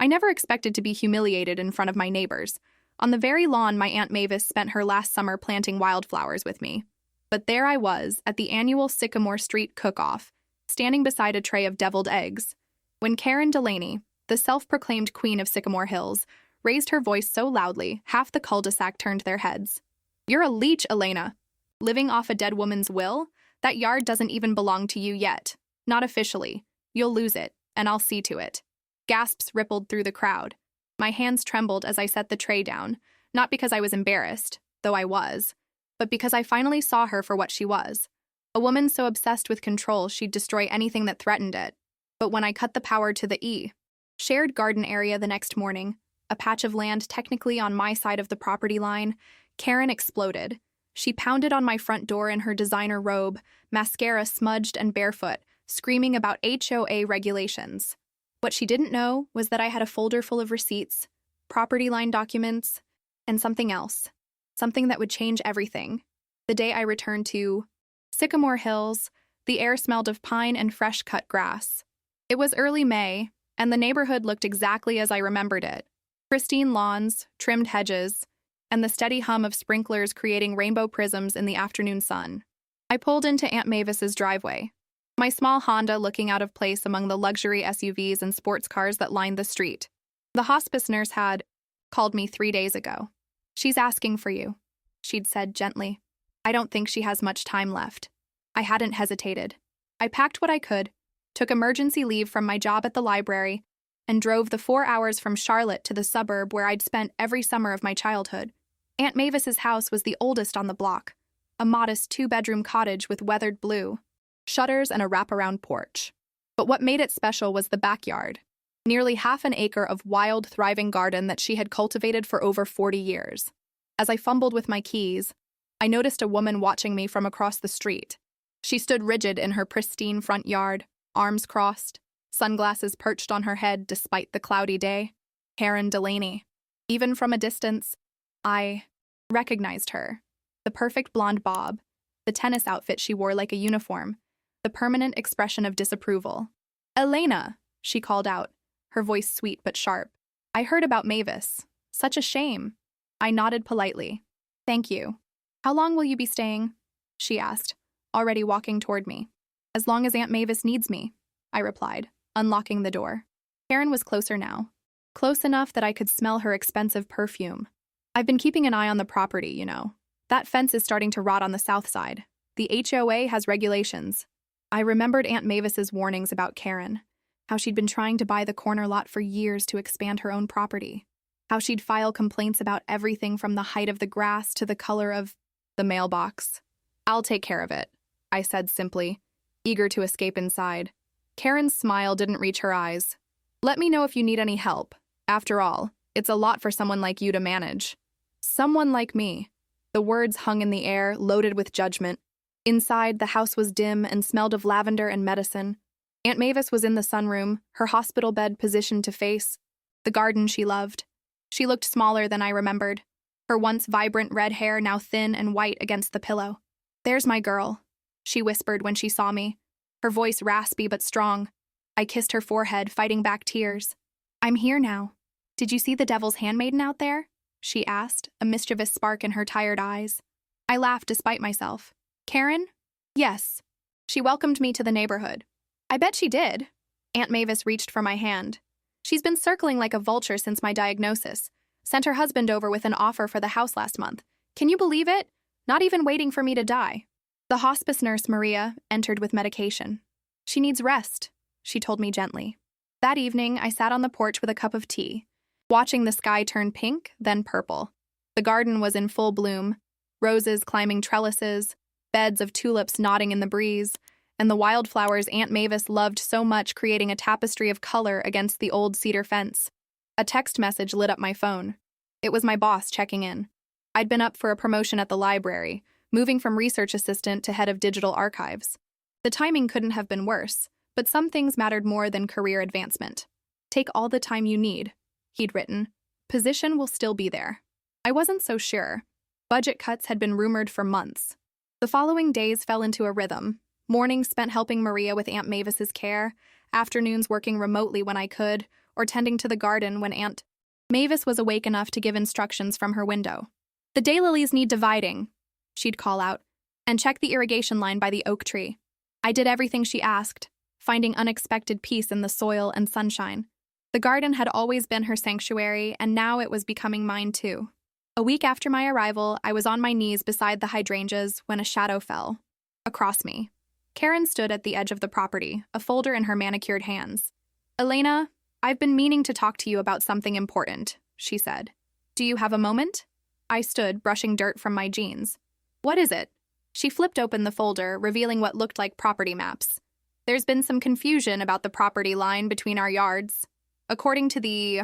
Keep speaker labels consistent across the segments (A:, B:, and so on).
A: I never expected to be humiliated in front of my neighbors. On the very lawn my Aunt Mavis spent her last summer planting wildflowers with me. But there I was, at the annual Sycamore Street cook-off, standing beside a tray of deviled eggs, when Karen Delaney, the self-proclaimed queen of Sycamore Hills, raised her voice so loudly, half the cul-de-sac turned their heads. "You're a leech, Elena. Living off a dead woman's will? That yard doesn't even belong to you yet. Not officially. You'll lose it, and I'll see to it." Gasps rippled through the crowd. My hands trembled as I set the tray down, not because I was embarrassed, though I was, but because I finally saw her for what she was. A woman so obsessed with control she'd destroy anything that threatened it. But when I cut the power to the shared garden area the next morning, a patch of land technically on my side of the property line, Karen exploded. She pounded on my front door in her designer robe, mascara smudged and barefoot, screaming about HOA regulations. What she didn't know was that I had a folder full of receipts, property line documents, and something else. Something that would change everything. The day I returned to Sycamore Hills, the air smelled of pine and fresh cut grass. It was early May, and the neighborhood looked exactly as I remembered it. Pristine lawns, trimmed hedges, and the steady hum of sprinklers creating rainbow prisms in the afternoon sun. I pulled into Aunt Mavis's driveway, my small Honda looking out of place among the luxury SUVs and sports cars that lined the street. The hospice nurse had called me 3 days ago. "She's asking for you," she'd said gently. "I don't think she has much time left." I hadn't hesitated. I packed what I could, took emergency leave from my job at the library, and drove the 4 hours from Charlotte to the suburb where I'd spent every summer of my childhood. Aunt Mavis's house was the oldest on the block, a modest 2-bedroom cottage with weathered blue shutters and a wraparound porch. But what made it special was the backyard, nearly half an acre of wild, thriving garden that she had cultivated for over 40 years. As I fumbled with my keys, I noticed a woman watching me from across the street. She stood rigid in her pristine front yard, arms crossed, sunglasses perched on her head despite the cloudy day. Karen Delaney. Even from a distance, I recognized her. The perfect blonde bob, the tennis outfit she wore like a uniform, the permanent expression of disapproval. "Elena," she called out, her voice sweet but sharp. "I heard about Mavis. Such a shame." I nodded politely. "Thank you. How long will you be staying?" she asked, already walking toward me. "As long as Aunt Mavis needs me," I replied, unlocking the door. Karen was closer now. Close enough that I could smell her expensive perfume. "I've been keeping an eye on the property, you know. That fence is starting to rot on the south side. The HOA has regulations." I remembered Aunt Mavis's warnings about Karen, how she'd been trying to buy the corner lot for years to expand her own property, how she'd file complaints about everything from the height of the grass to the color of the mailbox. "I'll take care of it," I said simply, eager to escape inside. Karen's smile didn't reach her eyes. "Let me know if you need any help. After all, it's a lot for someone like you to manage." Someone like me. The words hung in the air, loaded with judgment. Inside, the house was dim and smelled of lavender and medicine. Aunt Mavis was in the sunroom, her hospital bed positioned to face the garden she loved. She looked smaller than I remembered, her once vibrant red hair now thin and white against the pillow. "There's my girl," she whispered when she saw me, her voice raspy but strong. I kissed her forehead, fighting back tears. "I'm here now. Did you see the devil's handmaiden out there?" she asked, a mischievous spark in her tired eyes. I laughed despite myself. "Karen?" "Yes. She welcomed me to the neighborhood." "I bet she did." Aunt Mavis reached for my hand. "She's been circling like a vulture since my diagnosis. Sent her husband over with an offer for the house last month. Can you believe it? Not even waiting for me to die." The hospice nurse, Maria, entered with medication. "She needs rest," she told me gently. That evening, I sat on the porch with a cup of tea, watching the sky turn pink, then purple. The garden was in full bloom, roses climbing trellises, beds of tulips nodding in the breeze, and the wildflowers Aunt Mavis loved so much creating a tapestry of color against the old cedar fence. A text message lit up my phone. It was my boss checking in. I'd been up for a promotion at the library, moving from research assistant to head of digital archives. The timing couldn't have been worse, but some things mattered more than career advancement. "Take all the time you need," he'd written. "Position will still be there." I wasn't so sure. Budget cuts had been rumored for months. The following days fell into a rhythm. Mornings spent helping Maria with Aunt Mavis's care, afternoons working remotely when I could, or tending to the garden when Aunt Mavis was awake enough to give instructions from her window. "The daylilies need dividing," she'd call out, "and check the irrigation line by the oak tree." I did everything she asked, finding unexpected peace in the soil and sunshine. The garden had always been her sanctuary, and now it was becoming mine too. A week after my arrival, I was on my knees beside the hydrangeas when a shadow fell across me. Karen stood at the edge of the property, a folder in her manicured hands. "Elena, I've been meaning to talk to you about something important," she said. "Do you have a moment?" I stood, brushing dirt from my jeans. "What is it?" She flipped open the folder, revealing what looked like property maps. "There's been some confusion about the property line between our yards. According to the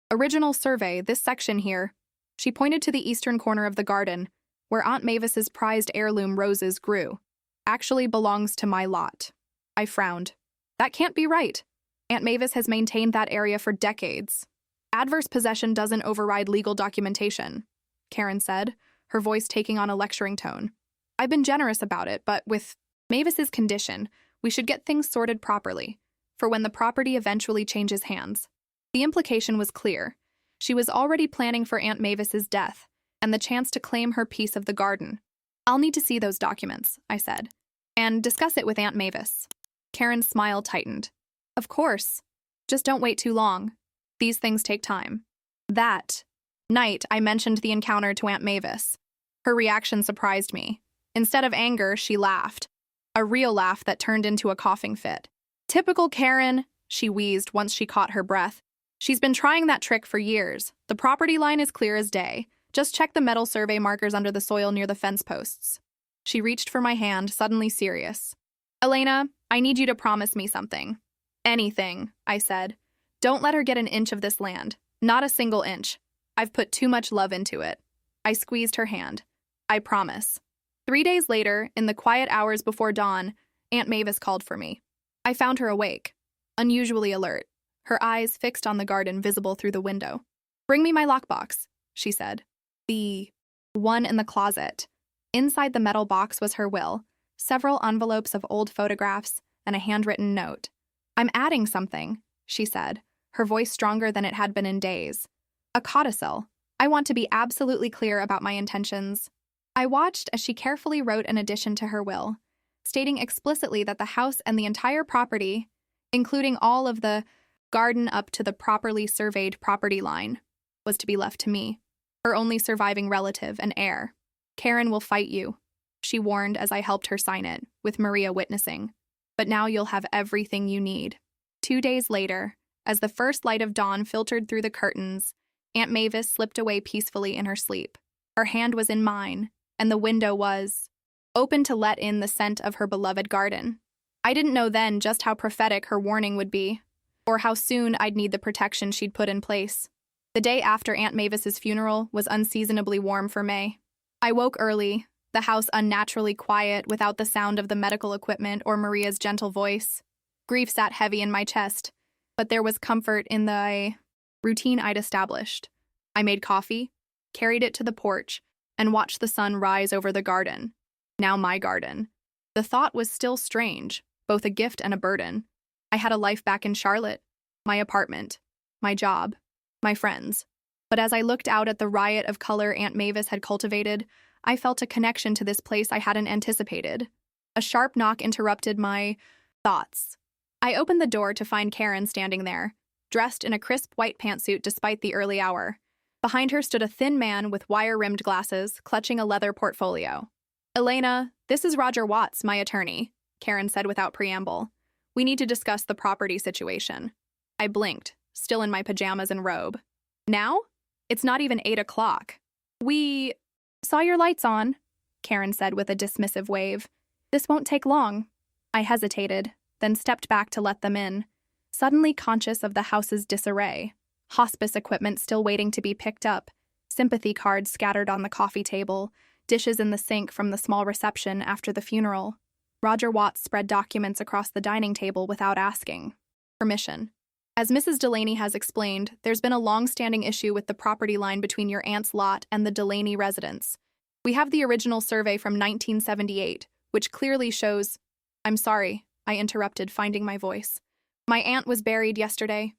A: original survey, this section here," she pointed to the eastern corner of the garden, where Aunt Mavis's prized heirloom roses grew, "actually belongs to my lot." I frowned. "That can't be right. Aunt Mavis has maintained that area for decades." "Adverse possession doesn't override legal documentation," Karen said, her voice taking on a lecturing tone. "I've been generous about it, but with Mavis's condition, we should get things sorted properly, for when the property eventually changes hands." The implication was clear. She was already planning for Aunt Mavis's death and the chance to claim her piece of the garden. "I'll need to see those documents," I said, "and discuss it with Aunt Mavis." Karen's smile tightened. "Of course. Just don't wait too long. These things take time." That night, I mentioned the encounter to Aunt Mavis. Her reaction surprised me. Instead of anger, she laughed. A real laugh that turned into a coughing fit. "Typical Karen," she wheezed once she caught her breath. "She's been trying that trick for years. The property line is clear as day. Just check the metal survey markers under the soil near the fence posts." She reached for my hand, suddenly serious. "Elena, I need you to promise me something." "Anything," I said. "Don't let her get an inch of this land. Not a single inch. I've put too much love into it." I squeezed her hand. "I promise." 3 days later, in the quiet hours before dawn, Aunt Mavis called for me. I found her awake, unusually alert, her eyes fixed on the garden visible through the window. "Bring me my lockbox," she said. "The one in the closet." Inside the metal box was her will, several envelopes of old photographs, and a handwritten note. "I'm adding something," she said, her voice stronger than it had been in days. "A codicil. I want to be absolutely clear about my intentions." I watched as she carefully wrote an addition to her will, stating explicitly that the house and the entire property, including all of the garden up to the properly surveyed property line, was to be left to me, her only surviving relative and heir. "Karen will fight you," she warned as I helped her sign it, with Maria witnessing. "But now you'll have everything you need." 2 days later, as the first light of dawn filtered through the curtains, Aunt Mavis slipped away peacefully in her sleep. Her hand was in mine, and the window was open to let in the scent of her beloved garden. I didn't know then just how prophetic her warning would be, or how soon I'd need the protection she'd put in place. The day after Aunt Mavis's funeral was unseasonably warm for May. I woke early, the house unnaturally quiet without the sound of the medical equipment or Maria's gentle voice. Grief sat heavy in my chest, but there was comfort in the routine I'd established. I made coffee, carried it to the porch, and watched the sun rise over the garden. Now my garden. The thought was still strange, both a gift and a burden. I had a life back in Charlotte, my apartment, my job, my friends. But as I looked out at the riot of color Aunt Mavis had cultivated, I felt a connection to this place I hadn't anticipated. A sharp knock interrupted my thoughts. I opened the door to find Karen standing there, dressed in a crisp white pantsuit despite the early hour. Behind her stood a thin man with wire-rimmed glasses, clutching a leather portfolio. "Elena, this is Roger Watts, my attorney," Karen said without preamble. "We need to discuss the property situation." I blinked, still in my pajamas and robe. "Now? It's not even 8 o'clock. We saw your lights on," Karen said with a dismissive wave. "This won't take long." I hesitated, then stepped back to let them in, suddenly conscious of the house's disarray. Hospice equipment still waiting to be picked up, sympathy cards scattered on the coffee table, dishes in the sink from the small reception after the funeral. Roger Watts spread documents across the dining table without asking permission. "As Mrs. Delaney has explained, there's been a long-standing issue with the property line between your aunt's lot and the Delaney residence. We have the original survey from 1978, which clearly shows—" "I'm sorry," I interrupted, finding my voice. "My aunt was buried yesterday.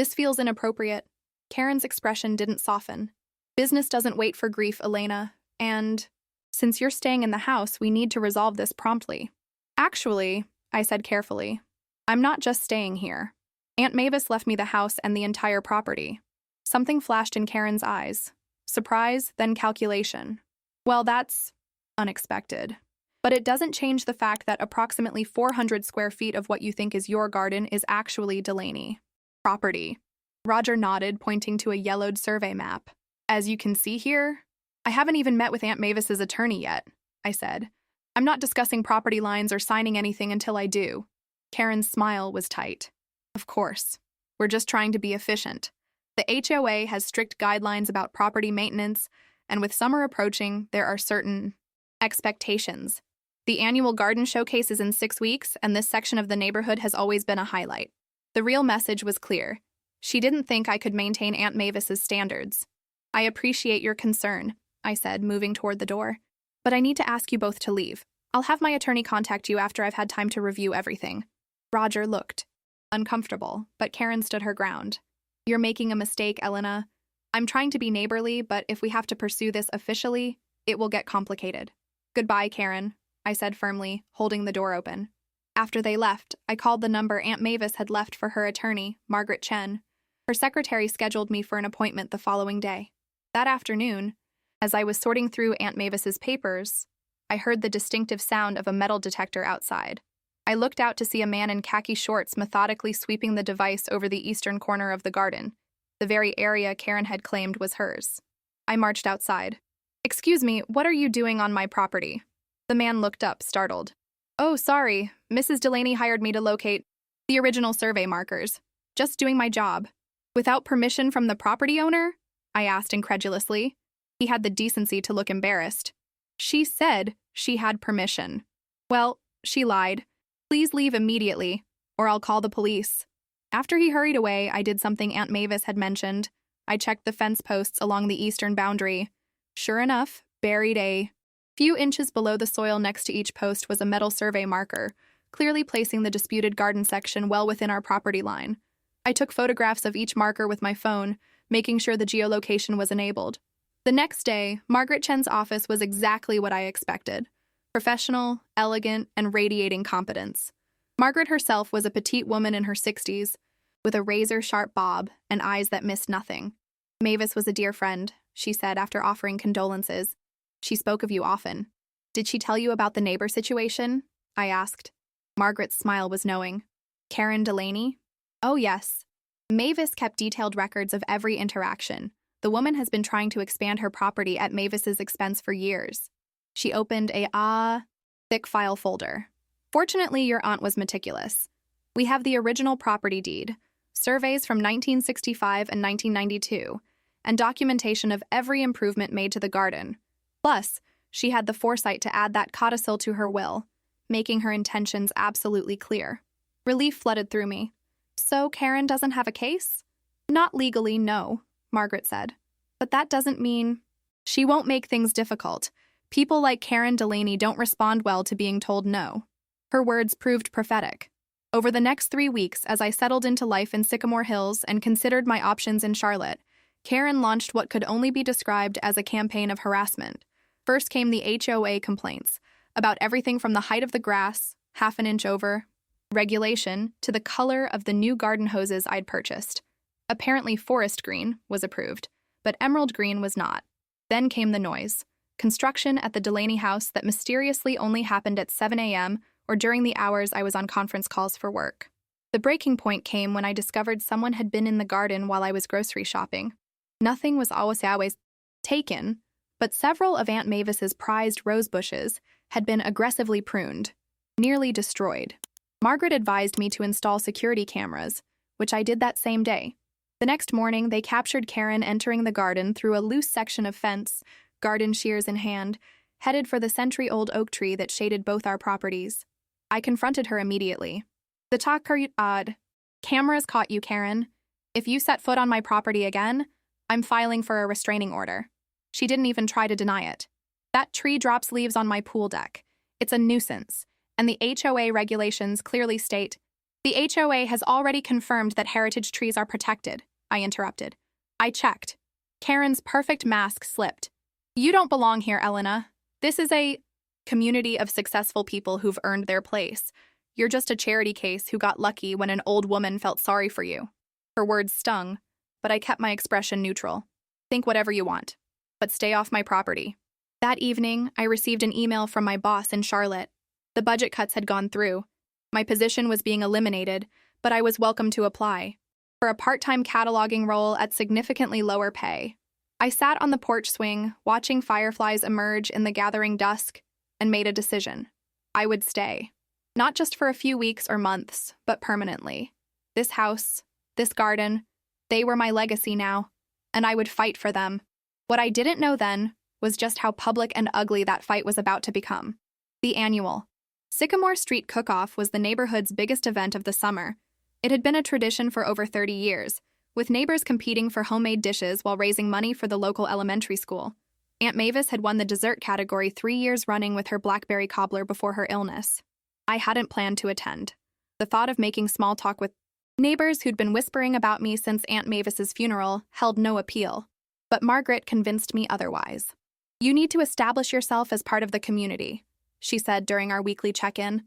A: This feels inappropriate. Karen's expression didn't soften. Business doesn't wait for grief, Elena, and since you're staying in the house, we need to resolve this promptly. Actually, I said carefully, I'm not just staying here. Aunt Mavis left me the house and the entire property. Something flashed in Karen's eyes. Surprise, then calculation. Well, that's unexpected. But it doesn't change the fact that approximately 400 square feet of what you think is your garden is actually Delaney property. Roger nodded, pointing to a yellowed survey map. As you can see here, I haven't even met with Aunt Mavis's attorney yet, I said. I'm not discussing property lines or signing anything until I do. Karen's smile was tight. Of course. We're just trying to be efficient. The HOA has strict guidelines about property maintenance, and with summer approaching, there are certain expectations. The annual garden showcase is in 6 weeks, and this section of the neighborhood has always been a highlight. The real message was clear. She didn't think I could maintain Aunt Mavis's standards. I appreciate your concern, I said, moving toward the door. But I need to ask you both to leave. I'll have my attorney contact you after I've had time to review everything. Roger looked uncomfortable, but Karen stood her ground. You're making a mistake, Elena. I'm trying to be neighborly, but if we have to pursue this officially, it will get complicated. Goodbye, Karen, I said firmly, holding the door open. After they left, I called the number Aunt Mavis had left for her attorney, Margaret Chen. Her secretary scheduled me for an appointment the following day. That afternoon, as I was sorting through Aunt Mavis's papers, I heard the distinctive sound of a metal detector outside. I looked out to see a man in khaki shorts methodically sweeping the device over the eastern corner of the garden, the very area Karen had claimed was hers. I marched outside. Excuse me, what are you doing on my property? The man looked up, startled. Oh, sorry, Mrs. Delaney hired me to locate the original survey markers. Just doing my job. Without permission from the property owner? I asked incredulously. He had the decency to look embarrassed. She said she had permission. Well, she lied. Please leave immediately, or I'll call the police. After he hurried away, I did something Aunt Mavis had mentioned. I checked the fence posts along the eastern boundary. Sure enough, buried a few inches below the soil next to each post was a metal survey marker, clearly placing the disputed garden section well within our property line. I took photographs of each marker with my phone, making sure the geolocation was enabled. The next day, Margaret Chen's office was exactly what I expected. Professional, elegant, and radiating competence. Margaret herself was a petite woman in her 60s, with a razor-sharp bob and eyes that missed nothing. Mavis was a dear friend, she said after offering condolences. She spoke of you often. Did she tell you about the neighbor situation? I asked. Margaret's smile was knowing. Karen Delaney? Oh, yes. Mavis kept detailed records of every interaction. The woman has been trying to expand her property at Mavis's expense for years. She opened a thick file folder. Fortunately, your aunt was meticulous. We have the original property deed, surveys from 1965 and 1992, and documentation of every improvement made to the garden. Plus, she had the foresight to add that codicil to her will, making her intentions absolutely clear. Relief flooded through me. So Karen doesn't have a case? Not legally, no, Margaret said. But that doesn't mean she won't make things difficult. People like Karen Delaney don't respond well to being told no. Her words proved prophetic. Over the next 3 weeks, as I settled into life in Sycamore Hills and considered my options in Charlotte, Karen launched what could only be described as a campaign of harassment. First came the HOA complaints, about everything from the height of the grass, half an inch over, regulation, to the color of the new garden hoses I'd purchased. Apparently forest green was approved, but emerald green was not. Then came the noise. Construction at the Delaney house that mysteriously only happened at 7 a.m. or during the hours I was on conference calls for work. The breaking point came when I discovered someone had been in the garden while I was grocery shopping. Nothing was always taken, but several of Aunt Mavis's prized rose bushes had been aggressively pruned, nearly destroyed. Margaret advised me to install security cameras, which I did that same day. The next morning, they captured Karen entering the garden through a loose section of fence, garden shears in hand, headed for the century-old oak tree that shaded both our properties. I confronted her immediately. The cameras caught you, Karen. If you set foot on my property again, I'm filing for a restraining order. She didn't even try to deny it. That tree drops leaves on my pool deck. It's a nuisance, and the HOA regulations clearly state The HOA has already confirmed that heritage trees are protected, I interrupted. I checked. Karen's perfect mask slipped. You don't belong here, Elena. This is a community of successful people who've earned their place. You're just a charity case who got lucky when an old woman felt sorry for you. Her words stung, but I kept my expression neutral. Think whatever you want, but stay off my property. That evening, I received an email from my boss in Charlotte. The budget cuts had gone through. My position was being eliminated, but I was welcome to apply for a part-time cataloging role at significantly lower pay. I sat on the porch swing, watching fireflies emerge in the gathering dusk, and made a decision. I would stay. Not just for a few weeks or months, but permanently. This house, this garden, they were my legacy now, and I would fight for them. What I didn't know then was just how public and ugly that fight was about to become. The annual Sycamore Street Cook-Off was the neighborhood's biggest event of the summer. It had been a tradition for over 30 years, with neighbors competing for homemade dishes while raising money for the local elementary school. Aunt Mavis had won the dessert category 3 years running with her blackberry cobbler before her illness. I hadn't planned to attend. The thought of making small talk with neighbors who'd been whispering about me since Aunt Mavis's funeral held no appeal. But Margaret convinced me otherwise. You need to establish yourself as part of the community, she said during our weekly check-in.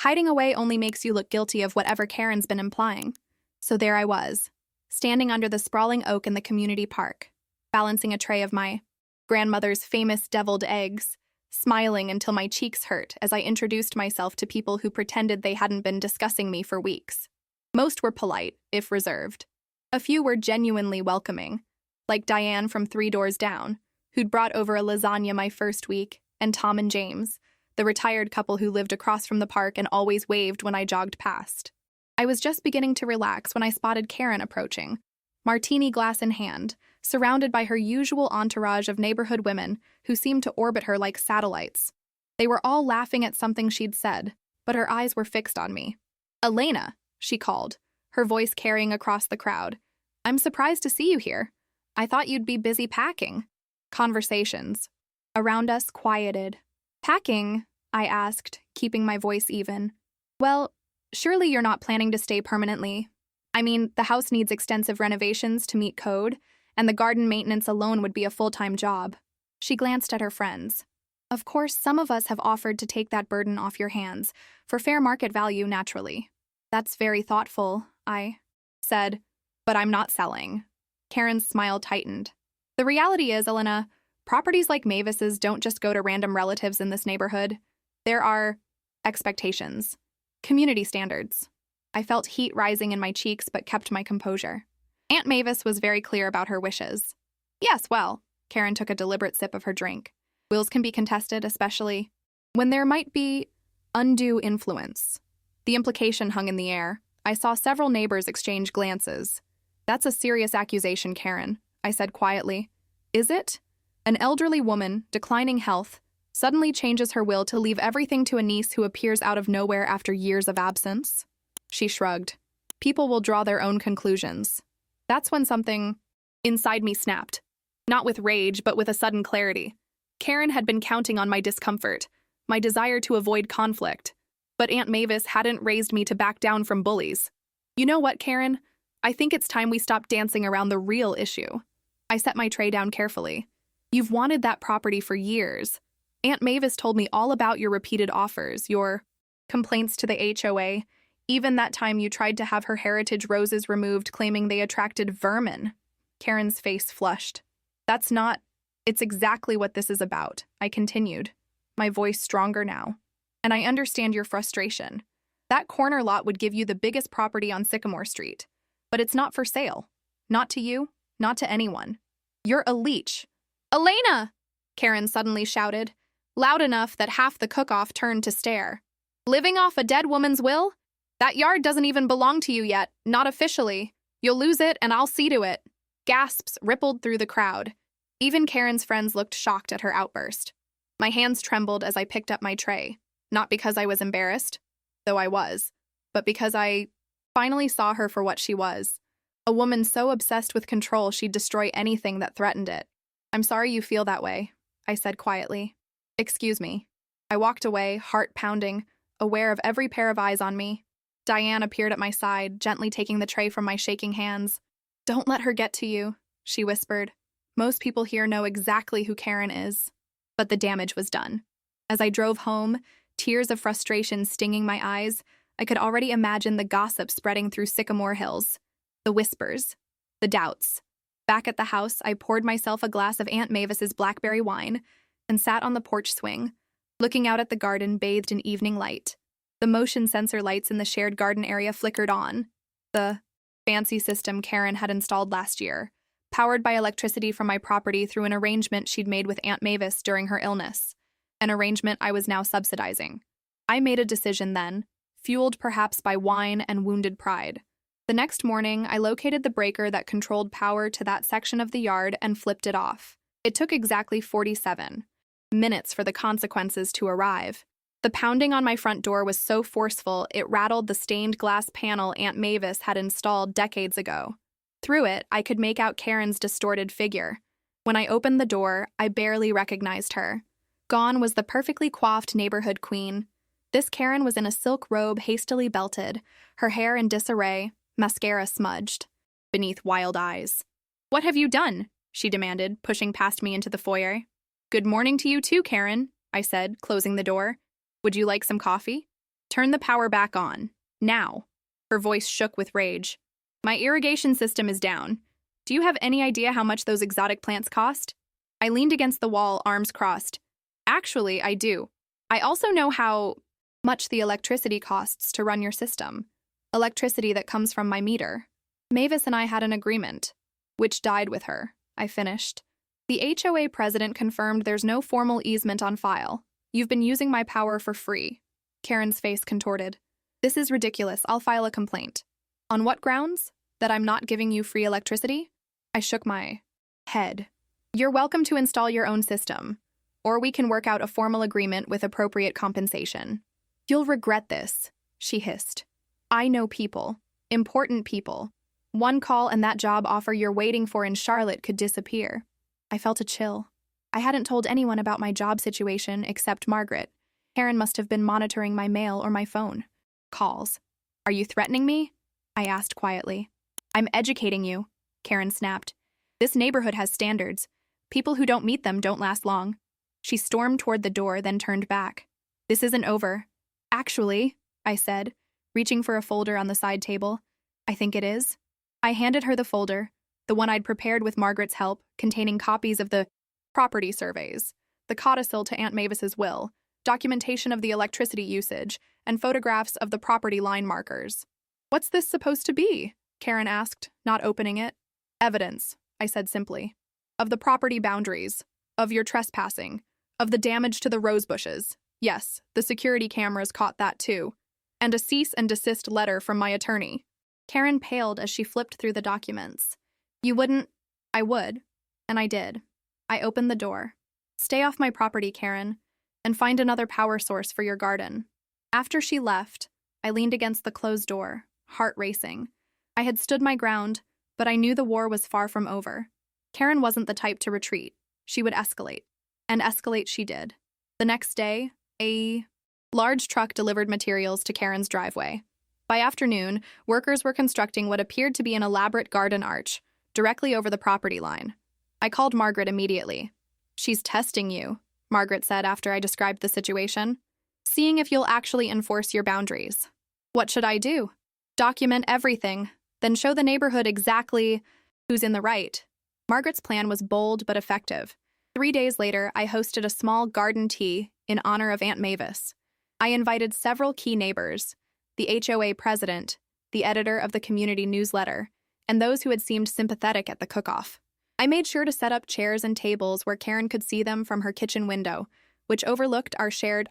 A: Hiding away only makes you look guilty of whatever Karen's been implying. So there I was, standing under the sprawling oak in the community park, balancing a tray of my grandmother's famous deviled eggs, smiling until my cheeks hurt as I introduced myself to people who pretended they hadn't been discussing me for weeks. Most were polite, if reserved. A few were genuinely welcoming, like Diane from 3 doors down, who'd brought over a lasagna my first week, and Tom and James, the retired couple who lived across from the park and always waved when I jogged past. I was just beginning to relax when I spotted Karen approaching, martini glass in hand, surrounded by her usual entourage of neighborhood women who seemed to orbit her like satellites. They were all laughing at something she'd said, but her eyes were fixed on me. "Elena," she called, her voice carrying across the crowd. "I'm surprised to see you here. I thought you'd be busy packing." Conversations around us quieted. "Packing?" I asked, keeping my voice even. "Well, surely you're not planning to stay permanently. I mean, the house needs extensive renovations to meet code, and the garden maintenance alone would be a full-time job." She glanced at her friends. "Of course, some of us have offered to take that burden off your hands, for fair market value, naturally." "That's very thoughtful," I said, "but I'm not selling." Karen's smile tightened. "The reality is, Elena, properties like Mavis's don't just go to random relatives in this neighborhood. There are expectations, community standards." I felt heat rising in my cheeks but kept my composure. Aunt Mavis was very clear about her wishes. "Yes, well," Karen took a deliberate sip of her drink. "Wills can be contested, especially when there might be undue influence." The implication hung in the air. I saw several neighbors exchange glances. "That's a serious accusation, Karen," I said quietly. "Is it? An elderly woman, declining health, suddenly changes her will to leave everything to a niece who appears out of nowhere after years of absence?" She shrugged. "People will draw their own conclusions." That's when something inside me snapped. Not with rage, but with a sudden clarity. Karen had been counting on my discomfort, my desire to avoid conflict. But Aunt Mavis hadn't raised me to back down from bullies. "You know what, Karen? I think it's time we stop dancing around the real issue." I set my tray down carefully. "You've wanted that property for years. Aunt Mavis told me all about your repeated offers, your complaints to the HOA, even that time you tried to have her heritage roses removed, claiming they attracted vermin." Karen's face flushed. It's exactly what this is about," I continued, my voice stronger now. "And I understand your frustration. That corner lot would give you the biggest property on Sycamore Street. But it's not for sale. Not to you, not to anyone. You're a leech." "Elena!" Karen suddenly shouted, loud enough that half the cook-off turned to stare. "Living off a dead woman's will? That yard doesn't even belong to you yet, not officially. You'll lose it and I'll see to it." Gasps rippled through the crowd. Even Karen's friends looked shocked at her outburst. My hands trembled as I picked up my tray, not because I was embarrassed, though I was, but because I finally saw her for what she was. A woman so obsessed with control she'd destroy anything that threatened it. "I'm sorry you feel that way," I said quietly. "Excuse me." I walked away, heart pounding, aware of every pair of eyes on me. Diane appeared at my side, gently taking the tray from my shaking hands. "Don't let her get to you," she whispered. "Most people here know exactly who Karen is." But the damage was done. As I drove home, tears of frustration stinging my eyes, I could already imagine the gossip spreading through Sycamore Hills. The whispers. The doubts. Back at the house, I poured myself a glass of Aunt Mavis's blackberry wine and sat on the porch swing, looking out at the garden bathed in evening light. The motion sensor lights in the shared garden area flickered on. The fancy system Karen had installed last year, powered by electricity from my property through an arrangement she'd made with Aunt Mavis during her illness, an arrangement I was now subsidizing. I made a decision then, fueled perhaps by wine and wounded pride. The next morning, I located the breaker that controlled power to that section of the yard and flipped it off. It took exactly 47 minutes for the consequences to arrive. The pounding on my front door was so forceful it rattled the stained glass panel Aunt Mavis had installed decades ago. Through it, I could make out Karen's distorted figure. When I opened the door, I barely recognized her. Gone was the perfectly coiffed neighborhood queen. This Karen was in a silk robe hastily belted, her hair in disarray, mascara smudged, beneath wild eyes. "What have you done?" she demanded, pushing past me into the foyer. "Good morning to you too, Karen," I said, closing the door. "Would you like some coffee?" "Turn the power back on. Now." Her voice shook with rage. "My irrigation system is down. Do you have any idea how much those exotic plants cost?" I leaned against the wall, arms crossed. "Actually, I do. I also know how much the electricity costs to run your system. Electricity that comes from my meter. Mavis and I had an agreement, which died with her," I finished. "The HOA president confirmed there's no formal easement on file. You've been using my power for free." Karen's face contorted. "This is ridiculous. I'll file a complaint." "On what grounds? That I'm not giving you free electricity?" I shook my head. "You're welcome to install your own system, or we can work out a formal agreement with appropriate compensation." "You'll regret this," she hissed. "I know people, important people. One call and that job offer you're waiting for in Charlotte could disappear." I felt a chill. I hadn't told anyone about my job situation except Margaret. Karen must have been monitoring my mail or my phone calls. "Are you threatening me?" I asked quietly. "I'm educating you," Karen snapped. "This neighborhood has standards. People who don't meet them don't last long." She stormed toward the door, then turned back. "This isn't over." "Actually," I said, reaching for a folder on the side table. "I think it is." I handed her the folder, the one I'd prepared with Margaret's help, containing copies of the property surveys, the codicil to Aunt Mavis's will, documentation of the electricity usage, and photographs of the property line markers. "What's this supposed to be?" Karen asked, not opening it. "Evidence," I said simply. "Of the property boundaries, of your trespassing, of the damage to the rose bushes. Yes, the security cameras caught that too. And a cease and desist letter from my attorney." Karen paled as she flipped through the documents. "You wouldn't—" "I would. And I did. I opened the door. Stay off my property, Karen, and find another power source for your garden." After she left, I leaned against the closed door, heart racing. I had stood my ground, but I knew the war was far from over. Karen wasn't the type to retreat. She would escalate. And escalate she did. The next day, a large truck delivered materials to Karen's driveway. By afternoon, workers were constructing what appeared to be an elaborate garden arch, directly over the property line. I called Margaret immediately. "She's testing you," Margaret said after I described the situation. "Seeing if you'll actually enforce your boundaries." "What should I do?" "Document everything, then show the neighborhood exactly who's in the right." Margaret's plan was bold but effective. 3 days later, I hosted a small garden tea in honor of Aunt Mavis. I invited several key neighbors, the HOA president, the editor of the community newsletter, and those who had seemed sympathetic at the cook-off. I made sure to set up chairs and tables where Karen could see them from her kitchen window, which overlooked our shared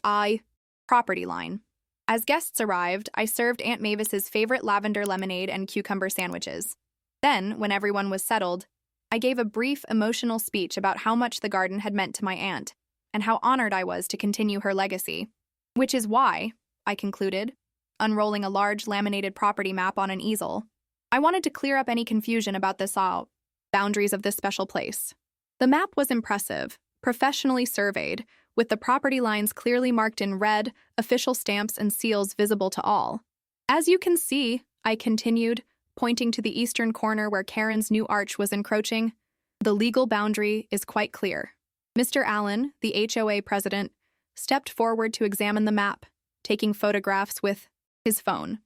A: property line. As guests arrived, I served Aunt Mavis's favorite lavender lemonade and cucumber sandwiches. Then, when everyone was settled, I gave a brief, emotional speech about how much the garden had meant to my aunt, and how honored I was to continue her legacy. "Which is why," I concluded, unrolling a large laminated property map on an easel, "I wanted to clear up any confusion about the boundaries of this special place." The map was impressive, professionally surveyed, with the property lines clearly marked in red, official stamps and seals visible to all. As you can see, I continued, pointing to the eastern corner where Karen's new arch was encroaching, the legal boundary is quite clear. Mr. Allen, the HOA president, stepped forward to examine the map, taking photographs with his phone.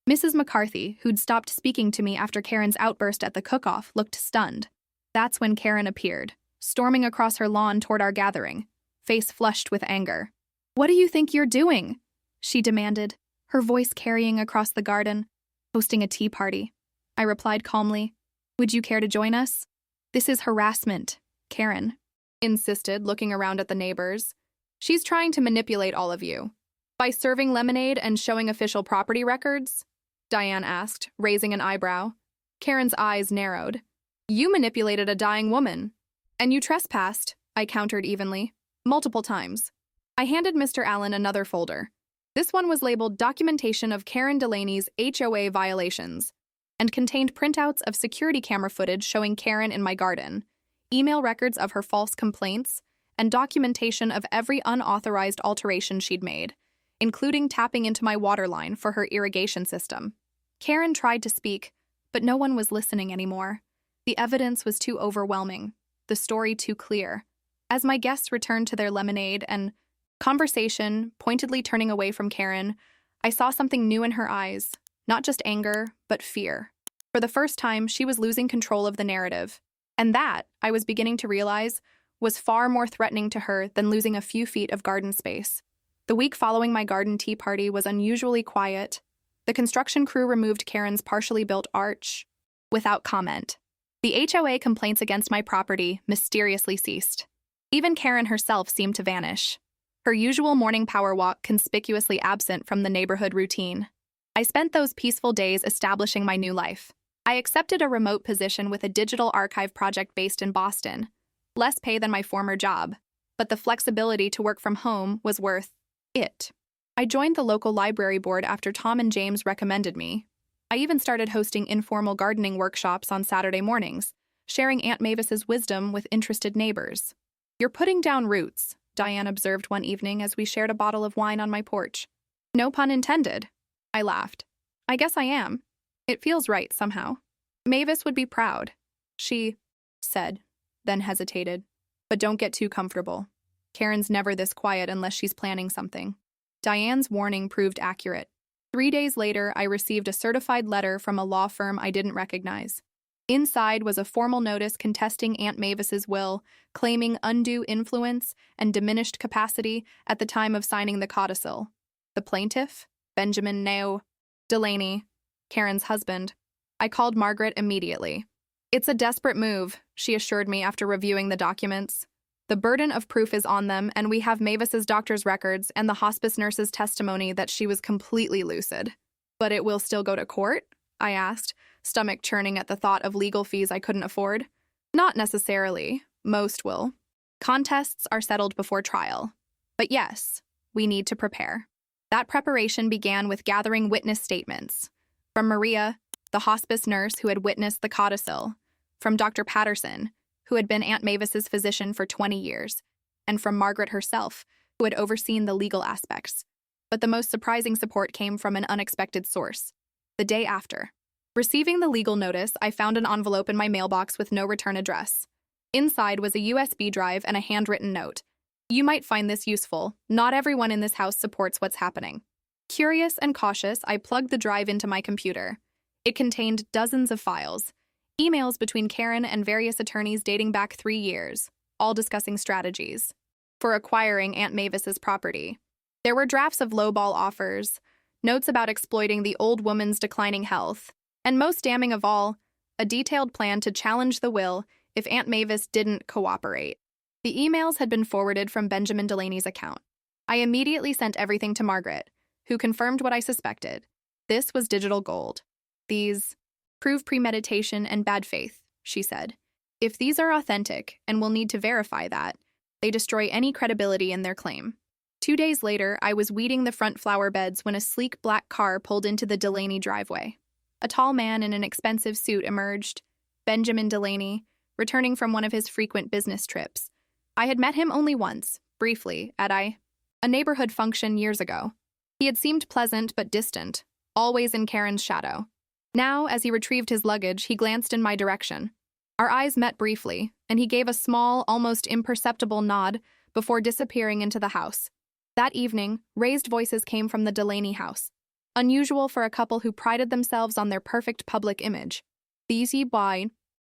A: Mrs. McCarthy, who'd stopped speaking to me after Karen's outburst at the cook-off, looked stunned. That's when Karen appeared, storming across her lawn toward our gathering, face flushed with anger. "What do you think you're doing?" she demanded, her voice carrying across the garden. "Hosting a tea party," I replied calmly. "Would you care to join us?" "This is harassment," Karen insisted, looking around at the neighbors. "She's trying to manipulate all of you. By serving lemonade and showing official property records?" Diane asked, raising an eyebrow. Karen's eyes narrowed. "You manipulated a dying woman. And you trespassed," I countered evenly. "Multiple times." I handed Mr. Allen another folder. This one was labeled Documentation of Karen Delaney's HOA Violations and contained printouts of security camera footage showing Karen in my garden, email records of her false complaints, and documentation of every unauthorized alteration she'd made, including tapping into my water line for her irrigation system. Karen tried to speak, but no one was listening anymore. The evidence was too overwhelming, the story too clear. As my guests returned to their lemonade and conversation, pointedly turning away from Karen, I saw something new in her eyes, not just anger, but fear. For the first time, she was losing control of the narrative. And that, I was beginning to realize, was far more threatening to her than losing a few feet of garden space. The week following my garden tea party was unusually quiet. The construction crew removed Karen's partially built arch without comment. The HOA complaints against my property mysteriously ceased. Even Karen herself seemed to vanish, her usual morning power walk conspicuously absent from the neighborhood routine. I spent those peaceful days establishing my new life. I accepted a remote position with a digital archive project based in Boston. Less pay than my former job, but the flexibility to work from home was worth it. I joined the local library board after Tom and James recommended me. I even started hosting informal gardening workshops on Saturday mornings, sharing Aunt Mavis's wisdom with interested neighbors. "You're putting down roots," Diane observed one evening as we shared a bottle of wine on my porch. "No pun intended," I laughed. "I guess I am. It feels right somehow." "Mavis would be proud," she said, then hesitated. "But don't get too comfortable. Karen's never this quiet unless she's planning something." Diane's warning proved accurate. 3 days later, I received a certified letter from a law firm I didn't recognize. Inside was a formal notice contesting Aunt Mavis's will, claiming undue influence and diminished capacity at the time of signing the codicil. The plaintiff, Benjamin Delaney, Karen's husband. I called Margaret immediately. "It's a desperate move," she assured me after reviewing the documents. "The burden of proof is on them, and we have Mavis's doctor's records and the hospice nurse's testimony that she was completely lucid." "But it will still go to court?" I asked, stomach churning at the thought of legal fees I couldn't afford. "Not necessarily. Most will. Contests are settled before trial. But yes, we need to prepare." That preparation began with gathering witness statements. From Maria, the hospice nurse who had witnessed the codicil, from Dr. Patterson, who had been Aunt Mavis's physician for 20 years, and from Margaret herself, who had overseen the legal aspects. But the most surprising support came from an unexpected source. The day after receiving the legal notice, I found an envelope in my mailbox with no return address. Inside was a USB drive and a handwritten note. "You might find this useful. Not everyone in this house supports what's happening." Curious and cautious, I plugged the drive into my computer. It contained dozens of files, emails between Karen and various attorneys dating back 3 years, all discussing strategies for acquiring Aunt Mavis's property. There were drafts of lowball offers, notes about exploiting the old woman's declining health, and most damning of all, a detailed plan to challenge the will if Aunt Mavis didn't cooperate. The emails had been forwarded from Benjamin Delaney's account. I immediately sent everything to Margaret, who confirmed what I suspected. This was digital gold. "These prove premeditation and bad faith," she said. "If these are authentic, and we'll need to verify that, they destroy any credibility in their claim." 2 days later, I was weeding the front flower beds when a sleek black car pulled into the Delaney driveway. A tall man in an expensive suit emerged, Benjamin Delaney, returning from one of his frequent business trips. I had met him only once, briefly, at a neighborhood function years ago. He had seemed pleasant but distant, always in Karen's shadow. Now, as he retrieved his luggage, he glanced in my direction. Our eyes met briefly, and he gave a small, almost imperceptible nod before disappearing into the house. That evening, raised voices came from the Delaney house. Unusual for a couple who prided themselves on their perfect public image. These why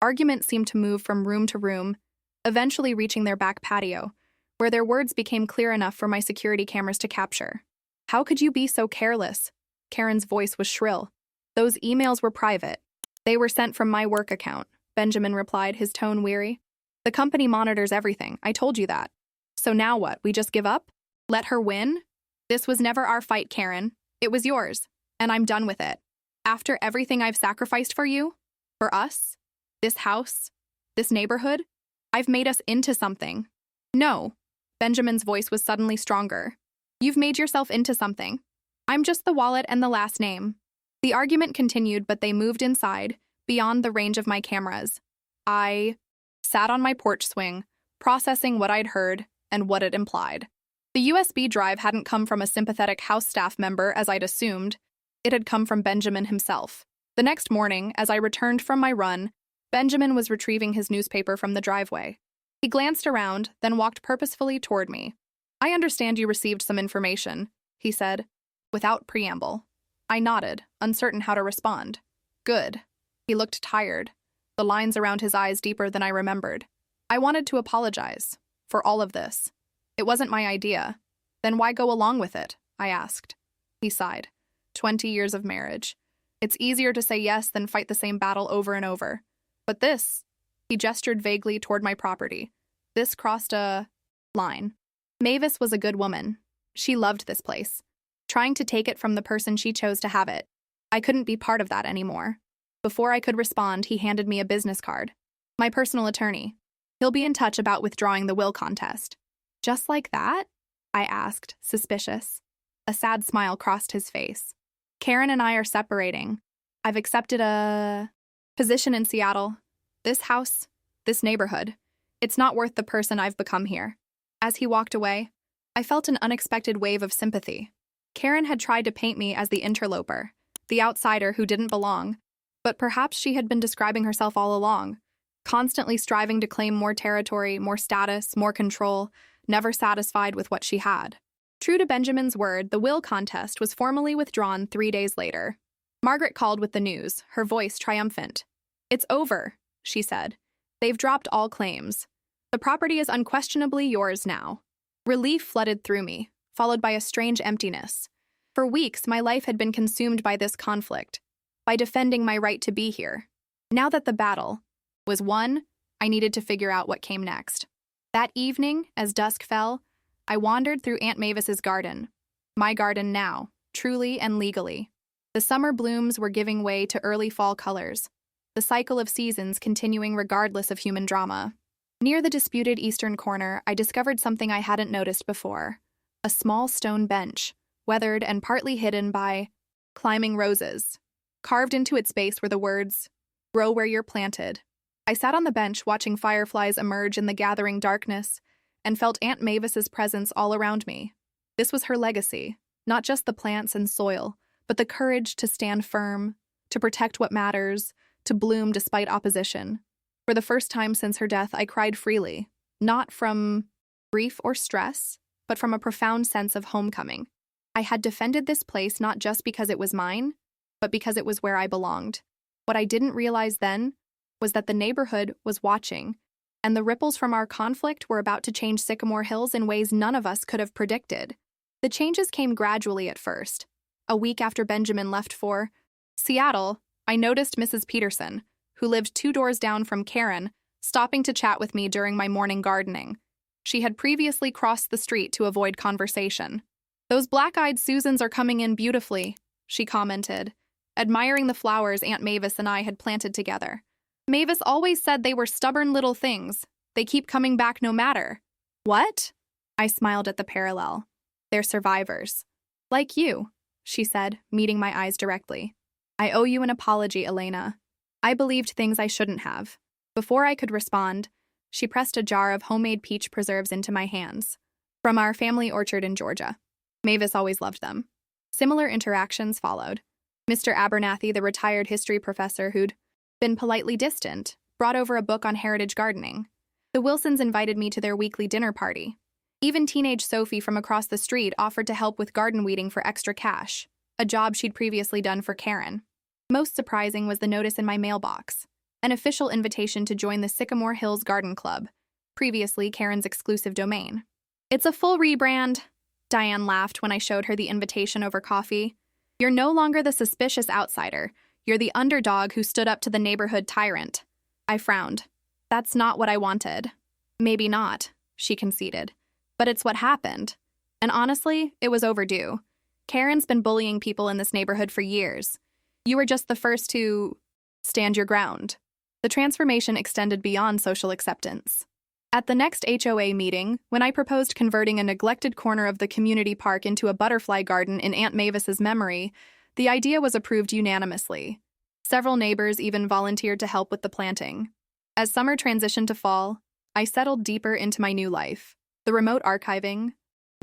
A: arguments seemed to move from room to room, eventually reaching their back patio, where their words became clear enough for my security cameras to capture. "How could you be so careless?" Karen's voice was shrill. "Those emails were private. They were sent from my work account," Benjamin replied, his tone weary. "The company monitors everything, I told you that. So now what, we just give up? Let her win? This was never our fight, Karen. It was yours, and I'm done with it. After everything I've sacrificed for you, for us, this house, this neighborhood, I've made us into something." "No." Benjamin's voice was suddenly stronger. "You've made yourself into something. I'm just the wallet and the last name." The argument continued, but they moved inside, beyond the range of my cameras. I sat on my porch swing, processing what I'd heard and what it implied. The USB drive hadn't come from a sympathetic house staff member, as I'd assumed. It had come from Benjamin himself. The next morning, as I returned from my run, Benjamin was retrieving his newspaper from the driveway. He glanced around, then walked purposefully toward me. "I understand you received some information," he said, without preamble. I nodded, uncertain how to respond. "Good." He looked tired, the lines around his eyes deeper than I remembered. "I wanted to apologize for all of this. It wasn't my idea." "Then why go along with it?" I asked. He sighed. 20 years of marriage. It's easier to say yes than fight the same battle over and over. But this, he gestured vaguely toward my property. This crossed a line. Mavis was a good woman. She loved this place. Trying to take it from the person she chose to have it. I couldn't be part of that anymore. Before I could respond, he handed me a business card. "My personal attorney. He'll be in touch about withdrawing the will contest." "Just like that?" I asked, suspicious. A sad smile crossed his face. "Karen and I are separating. I've accepted a position in Seattle. This house, this neighborhood. It's not worth the person I've become here." As he walked away, I felt an unexpected wave of sympathy. Karen had tried to paint me as the interloper, the outsider who didn't belong, but perhaps she had been describing herself all along, constantly striving to claim more territory, more status, more control, never satisfied with what she had. True to Benjamin's word, the will contest was formally withdrawn 3 days later. Margaret called with the news, her voice triumphant. "It's over," she said. "They've dropped all claims. The property is unquestionably yours now." Relief flooded through me, followed by a strange emptiness. For weeks, my life had been consumed by this conflict, by defending my right to be here. Now that the battle was won, I needed to figure out what came next. That evening, as dusk fell, I wandered through Aunt Mavis's garden. My garden now, truly and legally. The summer blooms were giving way to early fall colors, the cycle of seasons continuing regardless of human drama. Near the disputed eastern corner, I discovered something I hadn't noticed before. A small stone bench, weathered and partly hidden by climbing roses. Carved into its base were the words, "Grow where you're planted." I sat on the bench watching fireflies emerge in the gathering darkness and felt Aunt Mavis's presence all around me. This was her legacy, not just the plants and soil, but the courage to stand firm, to protect what matters, to bloom despite opposition. For the first time since her death, I cried freely, not from grief or stress, but from a profound sense of homecoming. I had defended this place not just because it was mine, but because it was where I belonged. What I didn't realize then was that the neighborhood was watching, and the ripples from our conflict were about to change Sycamore Hills in ways none of us could have predicted. The changes came gradually at first. A week after Benjamin left for Seattle, I noticed Mrs. Peterson, who lived 2 doors down from Karen, stopping to chat with me during my morning gardening. She had previously crossed the street to avoid conversation. "Those black-eyed Susans are coming in beautifully," she commented, admiring the flowers Aunt Mavis and I had planted together. "Mavis always said they were stubborn little things. They keep coming back no matter." "What?" I smiled at the parallel. "They're survivors. Like you," she said, meeting my eyes directly. "I owe you an apology, Elena. I believed things I shouldn't have." Before I could respond, she pressed a jar of homemade peach preserves into my hands. From our family orchard in Georgia. Mavis always loved them. Similar interactions followed. Mr. Abernathy, the retired history professor who'd been politely distant, brought over a book on heritage gardening. The Wilsons invited me to their weekly dinner party. Even teenage Sophie from across the street offered to help with garden weeding for extra cash, a job she'd previously done for Karen. Most surprising was the notice in my mailbox, an official invitation to join the Sycamore Hills Garden Club, previously Karen's exclusive domain. It's a full rebrand, Diane laughed when I showed her the invitation over coffee. You're no longer the suspicious outsider. You're the underdog who stood up to the neighborhood tyrant. I frowned. That's not what I wanted. Maybe not, she conceded. But it's what happened. And honestly, it was overdue. Karen's been bullying people in this neighborhood for years. You were just the first to stand your ground. The transformation extended beyond social acceptance. At the next HOA meeting, when I proposed converting a neglected corner of the community park into a butterfly garden in Aunt Mavis's memory, the idea was approved unanimously. Several neighbors even volunteered to help with the planting. As summer transitioned to fall, I settled deeper into my new life. The remote archiving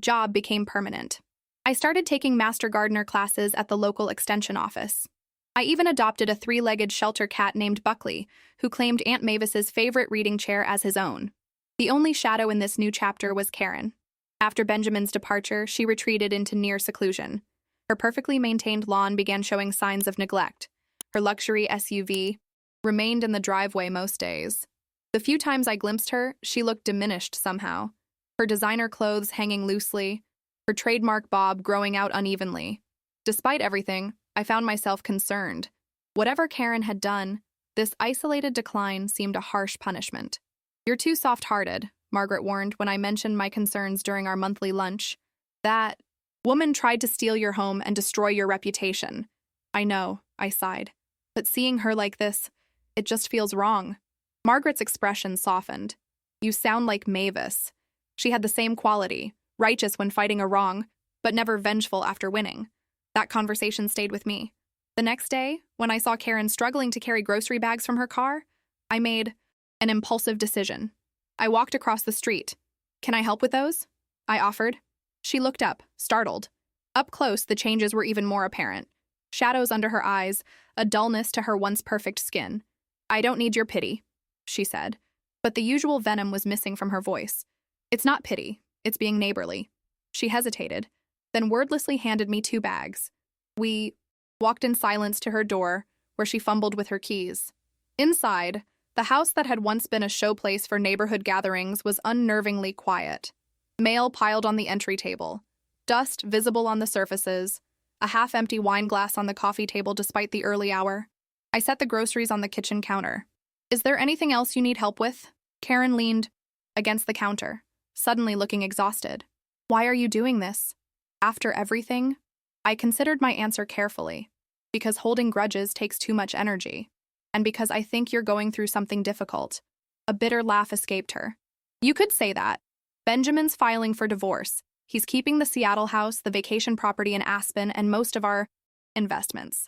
A: job became permanent. I started taking master gardener classes at the local extension office. I even adopted a three-legged shelter cat named Buckley, who claimed Aunt Mavis's favorite reading chair as his own. The only shadow in this new chapter was Karen. After Benjamin's departure, she retreated into near seclusion. Her perfectly maintained lawn began showing signs of neglect. Her luxury SUV remained in the driveway most days. The few times I glimpsed her, she looked diminished somehow. Her designer clothes hanging loosely, her trademark bob growing out unevenly. Despite everything, I found myself concerned. Whatever Karen had done, this isolated decline seemed a harsh punishment. You're too soft-hearted, Margaret warned when I mentioned my concerns during our monthly lunch. That woman tried to steal your home and destroy your reputation. I know, I sighed. But seeing her like this, it just feels wrong. Margaret's expression softened. You sound like Mavis. She had the same quality, righteous when fighting a wrong, but never vengeful after winning. That conversation stayed with me. The next day, when I saw Karen struggling to carry grocery bags from her car, I made an impulsive decision. I walked across the street. Can I help with those? I offered. She looked up, startled. Up close, the changes were even more apparent. Shadows under her eyes, a dullness to her once perfect skin. I don't need your pity, she said, but the usual venom was missing from her voice. It's not pity, it's being neighborly. She hesitated, then wordlessly handed me 2 bags. We walked in silence to her door, where she fumbled with her keys. Inside, the house that had once been a showplace for neighborhood gatherings was unnervingly quiet. Mail piled on the entry table, dust visible on the surfaces, a half-empty wine glass on the coffee table despite the early hour. I set the groceries on the kitchen counter. Is there anything else you need help with? Karen leaned against the counter, suddenly looking exhausted. Why are you doing this? After everything? I considered my answer carefully, because holding grudges takes too much energy, and because I think you're going through something difficult. A bitter laugh escaped her. You could say that. Benjamin's filing for divorce. He's keeping the Seattle house, the vacation property in Aspen, and most of our investments.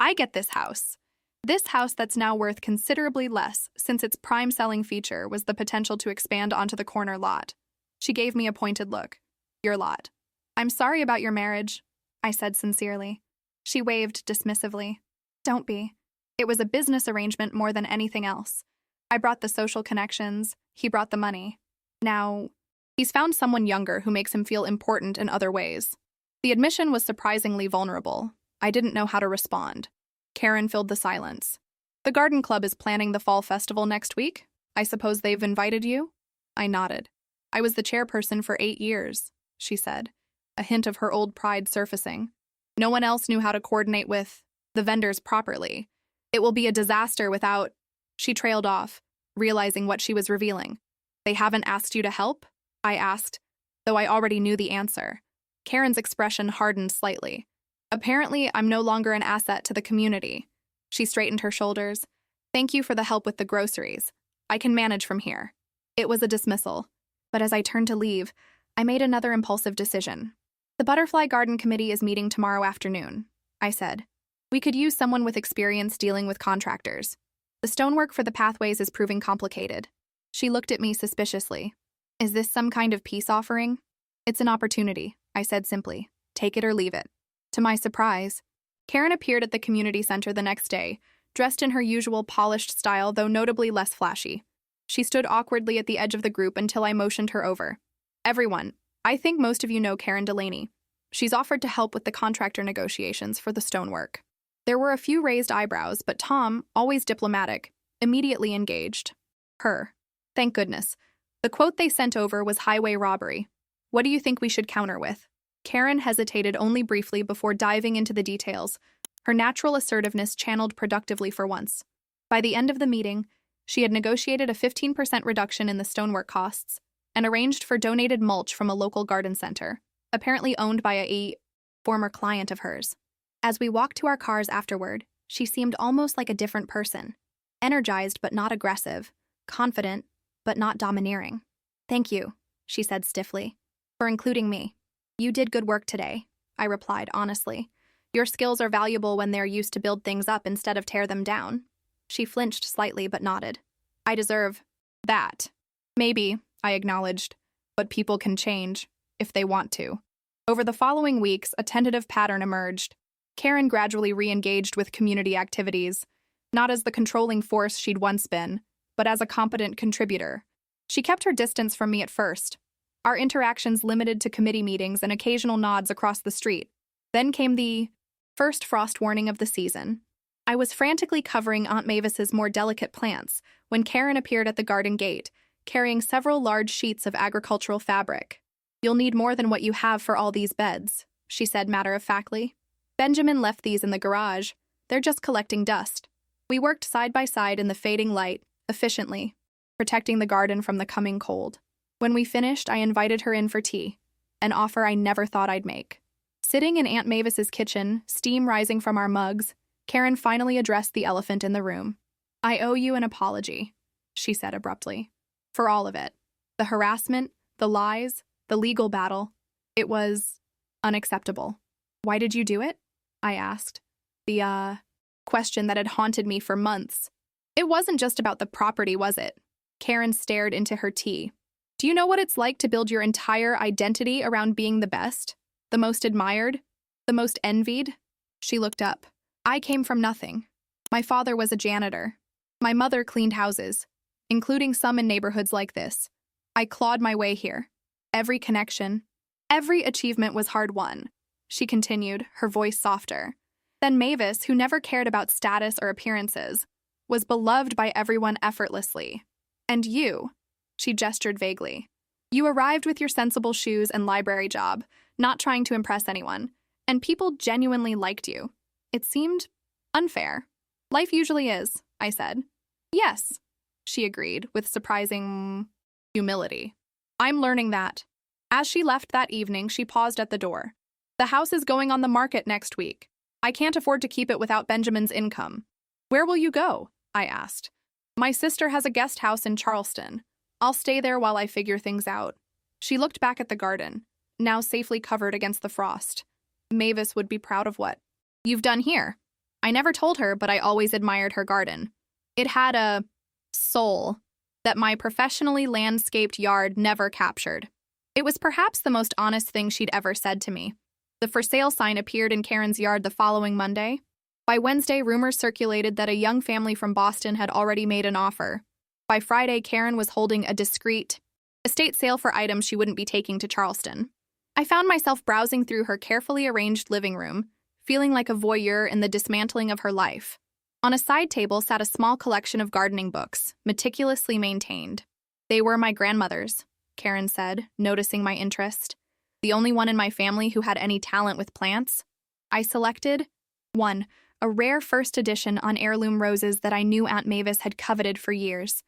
A: I get this house. This house that's now worth considerably less since its prime selling feature was the potential to expand onto the corner lot. She gave me a pointed look. Your lot. I'm sorry about your marriage, I said sincerely. She waved dismissively. Don't be. It was a business arrangement more than anything else. I brought the social connections, he brought the money. Now, he's found someone younger who makes him feel important in other ways. The admission was surprisingly vulnerable. I didn't know how to respond. Karen filled the silence. The garden club is planning the fall festival next week. I suppose they've invited you? I nodded. I was the chairperson for 8 years, she said, a hint of her old pride surfacing. No one else knew how to coordinate with the vendors properly. It will be a disaster without... She trailed off, realizing what she was revealing. They haven't asked you to help? I asked, though I already knew the answer. Karen's expression hardened slightly. Apparently, I'm no longer an asset to the community. She straightened her shoulders. Thank you for the help with the groceries. I can manage from here. It was a dismissal. But as I turned to leave, I made another impulsive decision. The Butterfly Garden Committee is meeting tomorrow afternoon, I said. We could use someone with experience dealing with contractors. The stonework for the pathways is proving complicated. She looked at me suspiciously. Is this some kind of peace offering? It's an opportunity, I said simply. Take it or leave it. To my surprise, Karen appeared at the community center the next day, dressed in her usual polished style, though notably less flashy. She stood awkwardly at the edge of the group until I motioned her over. Everyone, I think most of you know Karen Delaney. She's offered to help with the contractor negotiations for the stonework. There were a few raised eyebrows, but Tom, always diplomatic, immediately engaged. Her. Thank goodness. The quote they sent over was highway robbery. What do you think we should counter with? Karen hesitated only briefly before diving into the details, her natural assertiveness channeled productively for once. By the end of the meeting, she had negotiated a 15% reduction in the stonework costs and arranged for donated mulch from a local garden center, apparently owned by a former client of hers. As we walked to our cars afterward, she seemed almost like a different person, energized but not aggressive, confident but not domineering. Thank you, she said stiffly, for including me. You did good work today, I replied honestly. Your skills are valuable when they're used to build things up instead of tear them down. She flinched slightly but nodded. I deserve that. Maybe, I acknowledged, but people can change, if they want to. Over the following weeks, a tentative pattern emerged. Karen gradually re-engaged with community activities, not as the controlling force she'd once been, but as a competent contributor. She kept her distance from me at first, our interactions limited to committee meetings and occasional nods across the street. Then came the first frost warning of the season. I was frantically covering Aunt Mavis's more delicate plants when Karen appeared at the garden gate, carrying several large sheets of agricultural fabric. You'll need more than what you have for all these beds, she said matter-of-factly. Benjamin left these in the garage. They're just collecting dust. We worked side by side in the fading light, efficiently, protecting the garden from the coming cold. When we finished, I invited her in for tea, an offer I never thought I'd make. Sitting in Aunt Mavis's kitchen, steam rising from our mugs, Karen finally addressed the elephant in the room. I owe you an apology, she said abruptly. For all of it. The harassment, the lies, the legal battle. It was unacceptable. Why did you do it? I asked. The question that had haunted me for months. It wasn't just about the property, was it? Karen stared into her tea. Do you know what it's like to build your entire identity around being the best? The most admired? The most envied? She looked up. I came from nothing. My father was a janitor. My mother cleaned houses, including some in neighborhoods like this. I clawed my way here. Every connection, every achievement was hard-won, she continued, her voice softer. Then Mavis, who never cared about status or appearances, was beloved by everyone effortlessly. And you, she gestured vaguely. You arrived with your sensible shoes and library job, not trying to impress anyone, and people genuinely liked you. It seemed unfair. Life usually is, I said. Yes, she agreed, with surprising humility. I'm learning that. As she left that evening, she paused at the door. The house is going on the market next week. I can't afford to keep it without Benjamin's income. Where will you go? I asked. My sister has a guest house in Charleston. I'll stay there while I figure things out. She looked back at the garden, now safely covered against the frost. Mavis would be proud of what you've done here. I never told her, but I always admired her garden. It had a soul that my professionally landscaped yard never captured. It was perhaps the most honest thing she'd ever said to me. The for sale sign appeared in Karen's yard the following Monday. By Wednesday, rumors circulated that a young family from Boston had already made an offer. By Friday, Karen was holding a discreet estate sale for items she wouldn't be taking to Charleston. I found myself browsing through her carefully arranged living room, feeling like a voyeur in the dismantling of her life. On a side table sat a small collection of gardening books, meticulously maintained. They were my grandmother's, Karen said, noticing my interest. The only one in my family who had any talent with plants. I selected 1. A rare first edition on heirloom roses that I knew Aunt Mavis had coveted for years.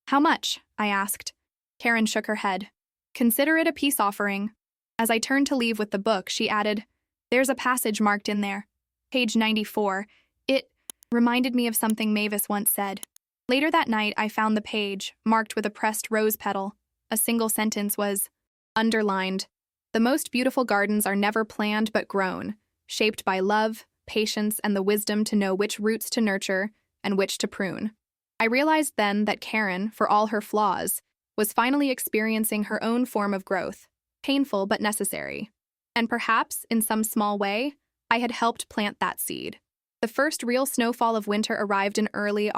A: How much? I asked. Karen shook her head. Consider it a peace offering. As I turned to leave with the book, she added, There's a passage marked in there. Page 94. It reminded me of something Mavis once said. Later that night, I found the page, marked with a pressed rose petal. A single sentence was underlined. The most beautiful gardens are never planned but grown, shaped by love, patience, and the wisdom to know which roots to nurture and which to prune. I realized then that Karen, for all her flaws, was finally experiencing her own form of growth, painful but necessary. And perhaps, in some small way, I had helped plant that seed. The first real snowfall of winter arrived in early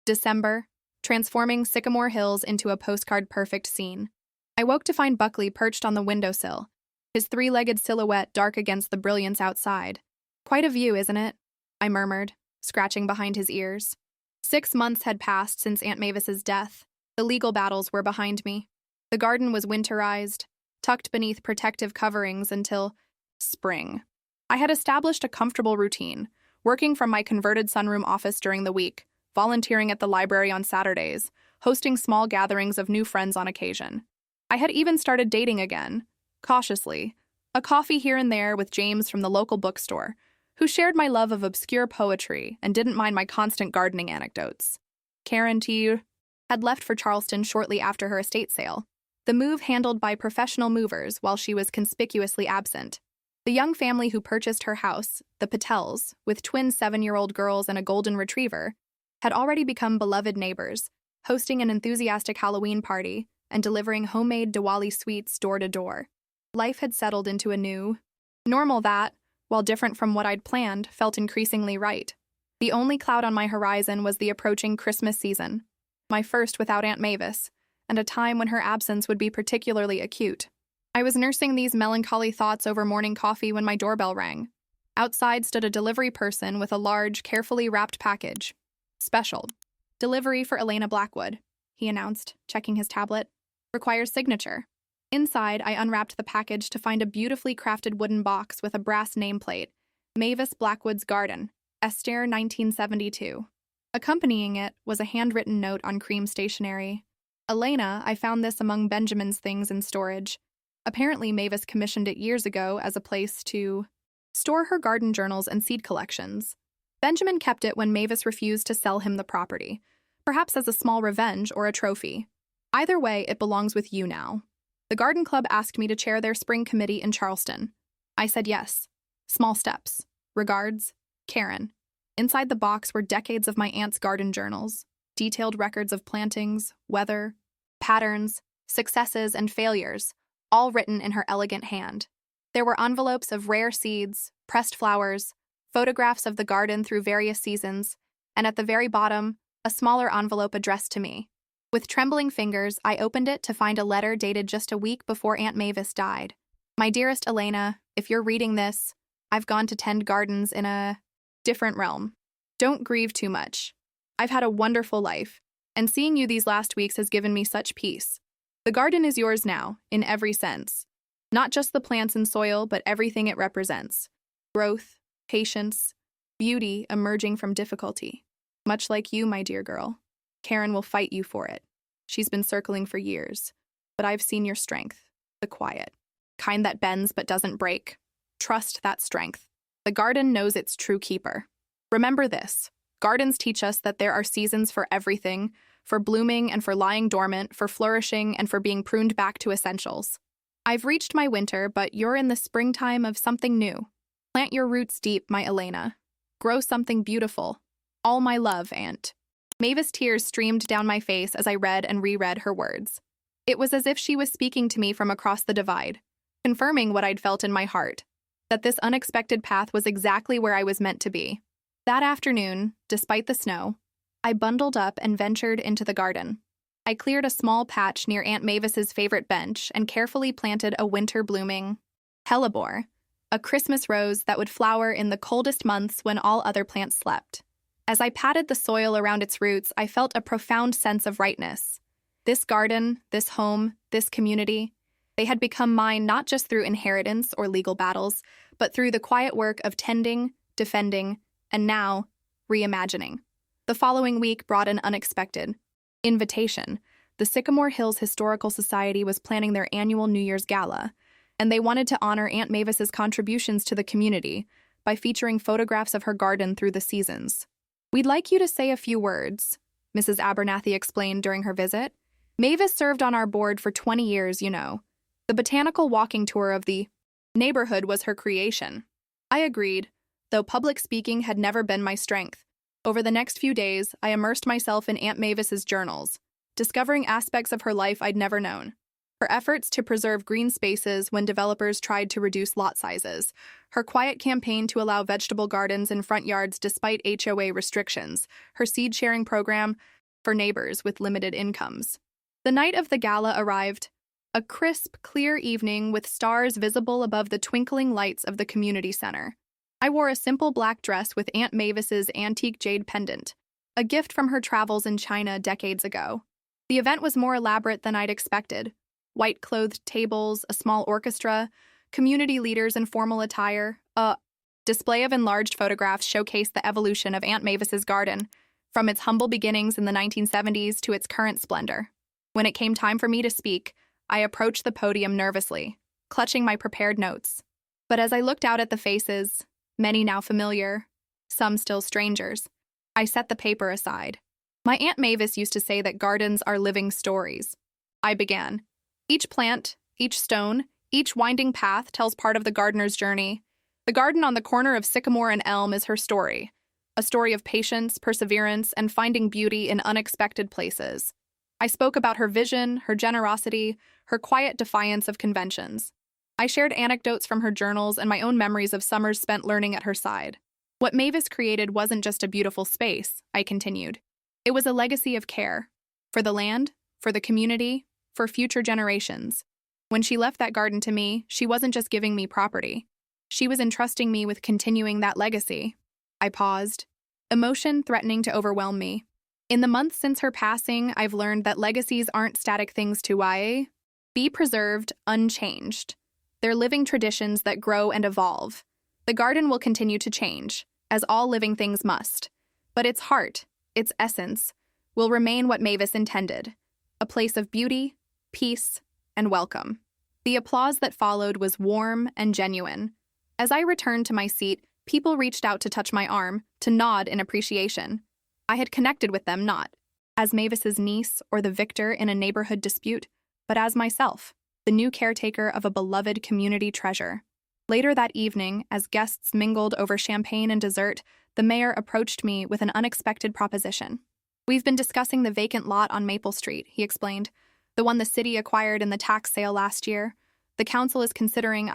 A: December, transforming Sycamore Hills into a postcard-perfect scene. I woke to find Buckley perched on the windowsill, his three-legged silhouette dark against the brilliance outside. "Quite a view, isn't it?" I murmured, scratching behind his ears. 6 months had passed since Aunt Mavis's death. The legal battles were behind me. The garden was winterized, tucked beneath protective coverings until spring. I had established a comfortable routine, working from my converted sunroom office during the week, volunteering at the library on Saturdays, hosting small gatherings of new friends on occasion. I had even started dating again, cautiously, a coffee here and there with James from the local bookstore, who shared my love of obscure poetry and didn't mind my constant gardening anecdotes. Karen T. had left for Charleston shortly after her estate sale, the move handled by professional movers while she was conspicuously absent. The young family who purchased her house, the Patels, with twin 7-year-old girls and a golden retriever, had already become beloved neighbors, hosting an enthusiastic Halloween party and delivering homemade Diwali sweets door to door. Life had settled into a new normal that, while different from what I'd planned, felt increasingly right. The only cloud on my horizon was the approaching Christmas season, my first without Aunt Mavis, and a time when her absence would be particularly acute. I was nursing these melancholy thoughts over morning coffee when my doorbell rang. Outside stood a delivery person with a large, carefully wrapped package. "Special. Delivery for Elena Blackwood," he announced, checking his tablet. "Requires signature." Inside, I unwrapped the package to find a beautifully crafted wooden box with a brass nameplate, "Mavis Blackwood's Garden, Esther 1972. Accompanying it was a handwritten note on cream stationery. "Elena, I found this among Benjamin's things in storage. Apparently Mavis commissioned it years ago as a place to store her garden journals and seed collections. Benjamin kept it when Mavis refused to sell him the property, perhaps as a small revenge or a trophy. Either way, it belongs with you now. The garden club asked me to chair their spring committee in Charleston. I said yes. Small steps. Regards, Karen." Inside the box were decades of my aunt's garden journals, detailed records of plantings, weather, patterns, successes, and failures, all written in her elegant hand. There were envelopes of rare seeds, pressed flowers, photographs of the garden through various seasons, and at the very bottom, a smaller envelope addressed to me. With trembling fingers, I opened it to find a letter dated just a week before Aunt Mavis died. "My dearest Elena, if you're reading this, I've gone to tend gardens in a different realm. Don't grieve too much. I've had a wonderful life, and seeing you these last weeks has given me such peace. The garden is yours now, in every sense. Not just the plants and soil, but everything it represents. Growth, patience, beauty emerging from difficulty. Much like you, my dear girl. Karen will fight you for it. She's been circling for years. But I've seen your strength, the quiet, kind that bends but doesn't break. Trust that strength. The garden knows its true keeper. Remember this. Gardens teach us that there are seasons for everything, for blooming and for lying dormant, for flourishing and for being pruned back to essentials. I've reached my winter, but you're in the springtime of something new. Plant your roots deep, my Elena. Grow something beautiful. All my love, Aunt." Mavis' tears streamed down my face as I read and reread her words. It was as if she was speaking to me from across the divide, confirming what I'd felt in my heart, that this unexpected path was exactly where I was meant to be. That afternoon, despite the snow, I bundled up and ventured into the garden. I cleared a small patch near Aunt Mavis's favorite bench and carefully planted a winter-blooming hellebore, a Christmas rose that would flower in the coldest months when all other plants slept. As I patted the soil around its roots, I felt a profound sense of rightness. This garden, this home, this community, they had become mine not just through inheritance or legal battles, but through the quiet work of tending, defending, and now, reimagining. The following week brought an unexpected invitation. The Sycamore Hills Historical Society was planning their annual New Year's Gala, and they wanted to honor Aunt Mavis's contributions to the community by featuring photographs of her garden through the seasons. "We'd like you to say a few words," Mrs. Abernathy explained during her visit. "Mavis served on our board for 20 years, you know. The botanical walking tour of the neighborhood was her creation." I agreed, though public speaking had never been my strength. Over the next few days, I immersed myself in Aunt Mavis's journals, discovering aspects of her life I'd never known. her efforts to preserve green spaces when developers tried to reduce lot sizes, her quiet campaign to allow vegetable gardens in front yards despite HOA restrictions, her seed-sharing program for neighbors with limited incomes. The night of the gala arrived, a crisp, clear evening with stars visible above the twinkling lights of the community center. I wore a simple black dress with Aunt Mavis's antique jade pendant, a gift from her travels in China decades ago. The event was more elaborate than I'd expected. White-clothed tables, a small orchestra, community leaders in formal attire. A display of enlarged photographs showcased the evolution of Aunt Mavis's garden, from its humble beginnings in the 1970s to its current splendor. When it came time for me to speak, I approached the podium nervously, clutching my prepared notes. But as I looked out at the faces, many now familiar, some still strangers, I set the paper aside. My Aunt Mavis used to say that gardens are living stories. I began. Each plant, each stone, each winding path tells part of the gardener's journey. The garden on the corner of Sycamore and Elm is her story, a story of patience, perseverance, and finding beauty in unexpected places. I spoke about her vision, her generosity, her quiet defiance of conventions. I shared anecdotes from her journals and my own memories of summers spent learning at her side. What Mavis created wasn't just a beautiful space, I continued. It was a legacy of care. For the land, for the community, for future generations. When she left that garden to me, she wasn't just giving me property. She was entrusting me with continuing that legacy. I paused, emotion threatening to overwhelm me. In the months since her passing, I've learned that legacies aren't static things to be preserved, unchanged. They're living traditions that grow and evolve. The garden will continue to change, as all living things must. But its heart, its essence, will remain what Mavis intended, a place of beauty, peace, and welcome. The applause that followed was warm and genuine. As I returned to my seat, people reached out to touch my arm, to nod in appreciation. I had connected with them not as Mavis's niece or the victor in a neighborhood dispute, but as myself, the new caretaker of a beloved community treasure. Later that evening, as guests mingled over champagne and dessert, the mayor approached me with an unexpected proposition. "We've been discussing the vacant lot on Maple Street," he explained. "The one the city acquired in the tax sale last year. The council is considering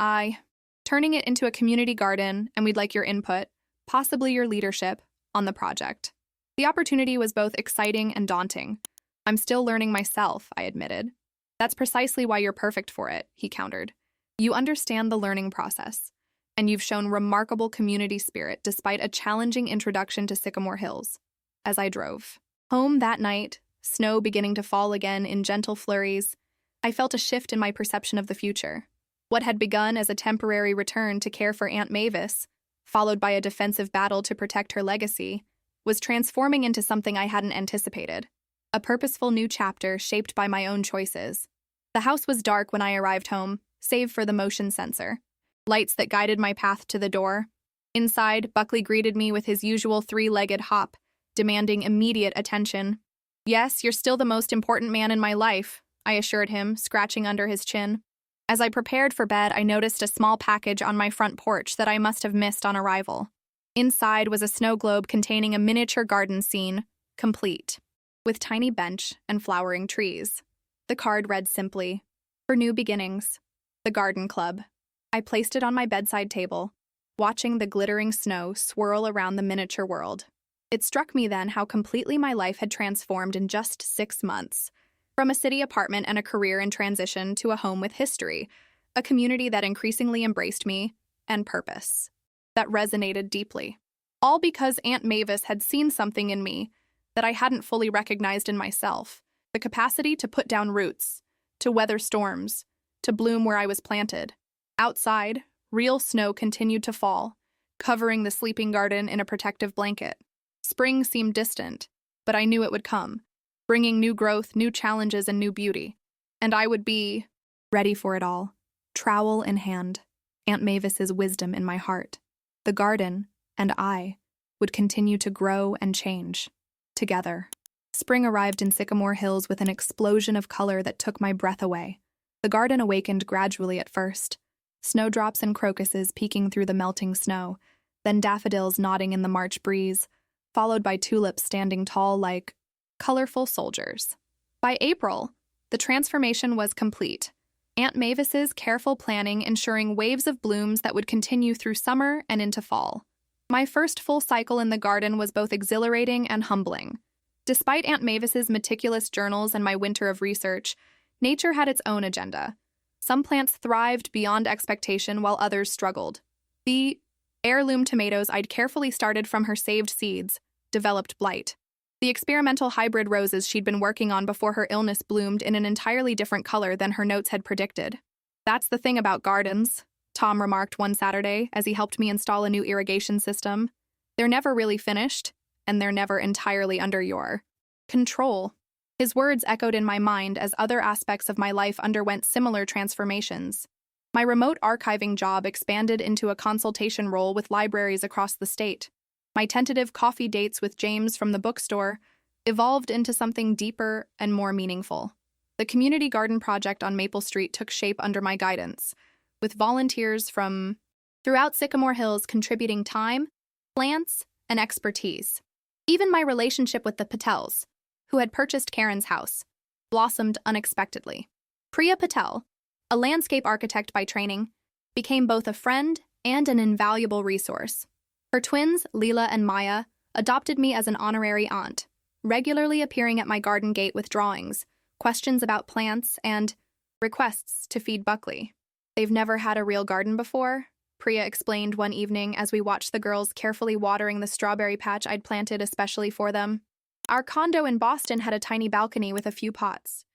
A: turning it into a community garden, and we'd like your input, possibly your leadership, on the project." The opportunity was both exciting and daunting. "I'm still learning myself," I admitted. "That's precisely why you're perfect for it," he countered. "You understand the learning process, and you've shown remarkable community spirit despite a challenging introduction to Sycamore Hills." As I drove home that night, snow beginning to fall again in gentle flurries, I felt a shift in my perception of the future. What had begun as a temporary return to care for Aunt Mavis, followed by a defensive battle to protect her legacy, was transforming into something I hadn't anticipated. A purposeful new chapter shaped by my own choices. The house was dark when I arrived home, save for the motion sensor. Lights that guided my path to the door. Inside, Buckley greeted me with his usual three-legged hop, demanding immediate attention. "Yes, you're still the most important man in my life," I assured him, scratching under his chin. As I prepared for bed, I noticed a small package on my front porch that I must have missed on arrival. Inside was a snow globe containing a miniature garden scene, complete, with tiny bench and flowering trees. The card read simply, "For new beginnings, the Garden Club." I placed it on my bedside table, watching the glittering snow swirl around the miniature world. It struck me then how completely my life had transformed in just 6 months, from a city apartment and a career in transition to a home with history, a community that increasingly embraced me, and purpose. That resonated deeply. All because Aunt Mavis had seen something in me that I hadn't fully recognized in myself, the capacity to put down roots, to weather storms, to bloom where I was planted. Outside, real snow continued to fall, covering the sleeping garden in a protective blanket. Spring seemed distant, but I knew it would come, bringing new growth, new challenges, and new beauty. And I would be ready for it all, trowel in hand, Aunt Mavis's wisdom in my heart. The garden, and I, would continue to grow and change, together. Spring arrived in Sycamore Hills with an explosion of color that took my breath away. The garden awakened gradually at first, snowdrops and crocuses peeking through the melting snow, then daffodils nodding in the March breeze, followed by tulips standing tall like colorful soldiers. By April, The transformation was complete. Aunt Mavis's careful planning ensuring waves of blooms that would continue through summer and into fall. My first full cycle in the garden was both exhilarating and humbling. Despite Aunt Mavis's meticulous journals and my winter of research, nature had its own agenda. Some plants thrived beyond expectation while others struggled. The heirloom tomatoes I'd carefully started from her saved seeds developed blight. The experimental hybrid roses she'd been working on before her illness bloomed in an entirely different color than her notes had predicted. "That's the thing about gardens," Tom remarked one Saturday as he helped me install a new irrigation system. "They're never really finished, and they're never entirely under your control." His words echoed in my mind as other aspects of my life underwent similar transformations. My remote archiving job expanded into a consultation role with libraries across the state. My tentative coffee dates with James from the bookstore evolved into something deeper and more meaningful. The community garden project on Maple Street took shape under my guidance, with volunteers from throughout Sycamore Hills contributing time, plants, and expertise. Even my relationship with the Patels, who had purchased Karen's house, blossomed unexpectedly. Priya Patel, a landscape architect by training, became both a friend and an invaluable resource. Her twins, Leela and Maya, adopted me as an honorary aunt, regularly appearing at my garden gate with drawings, questions about plants, and requests to feed Buckley. "They've never had a real garden before," Priya explained one evening as we watched the girls carefully watering the strawberry patch I'd planted especially for them. "Our condo in Boston had a tiny balcony with a few pots.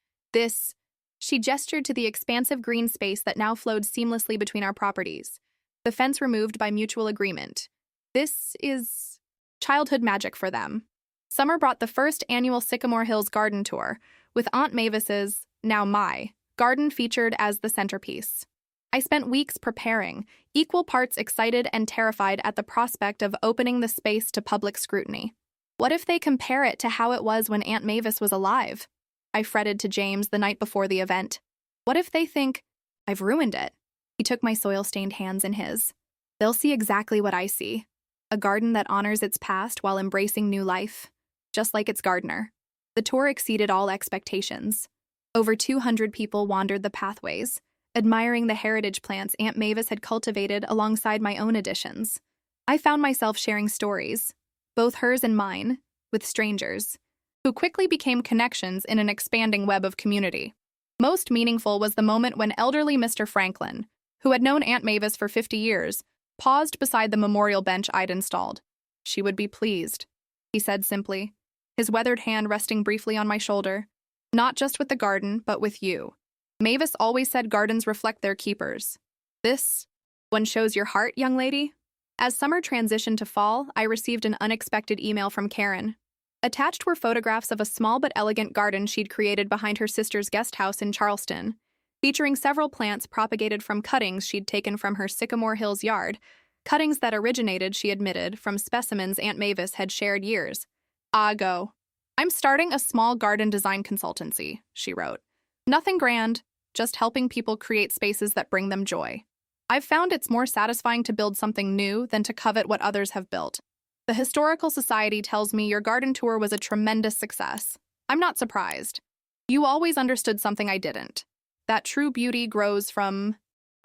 A: She gestured to the expansive green space that now flowed seamlessly between our properties, the fence removed by mutual agreement. This is childhood magic for them." Summer brought the first annual Sycamore Hills garden tour, with Aunt Mavis's, now my, garden featured as the centerpiece. I spent weeks preparing, equal parts excited and terrified at the prospect of opening the space to public scrutiny. What if they compare it to how it was when Aunt Mavis was alive? I fretted to James the night before the event. What if they think, "I've ruined it"? He took my soil-stained hands in his. "They'll see exactly what I see. A garden that honors its past while embracing new life, just like its gardener." The tour exceeded all expectations. Over 200 people wandered the pathways, admiring the heritage plants Aunt Mavis had cultivated alongside my own additions. I found myself sharing stories, both hers and mine, with strangers, who quickly became connections in an expanding web of community. Most meaningful was the moment when elderly Mr. Franklin, who had known Aunt Mavis for 50 years, paused beside the memorial bench I'd installed. "She would be pleased," he said simply, his weathered hand resting briefly on my shoulder. "Not just with the garden, but with you. Mavis always said gardens reflect their keepers. This one shows your heart, young lady." As summer transitioned to fall, I received an unexpected email from Karen. Attached were photographs of a small but elegant garden she'd created behind her sister's guest house in Charleston, featuring several plants propagated from cuttings she'd taken from her Sycamore Hills yard, cuttings that originated, she admitted, from specimens Aunt Mavis had shared years ago. "I'm starting a small garden design consultancy," she wrote. "Nothing grand, just helping people create spaces that bring them joy. I've found it's more satisfying to build something new than to covet what others have built. The Historical Society tells me your garden tour was a tremendous success. I'm not surprised. You always understood something I didn't. That true beauty grows from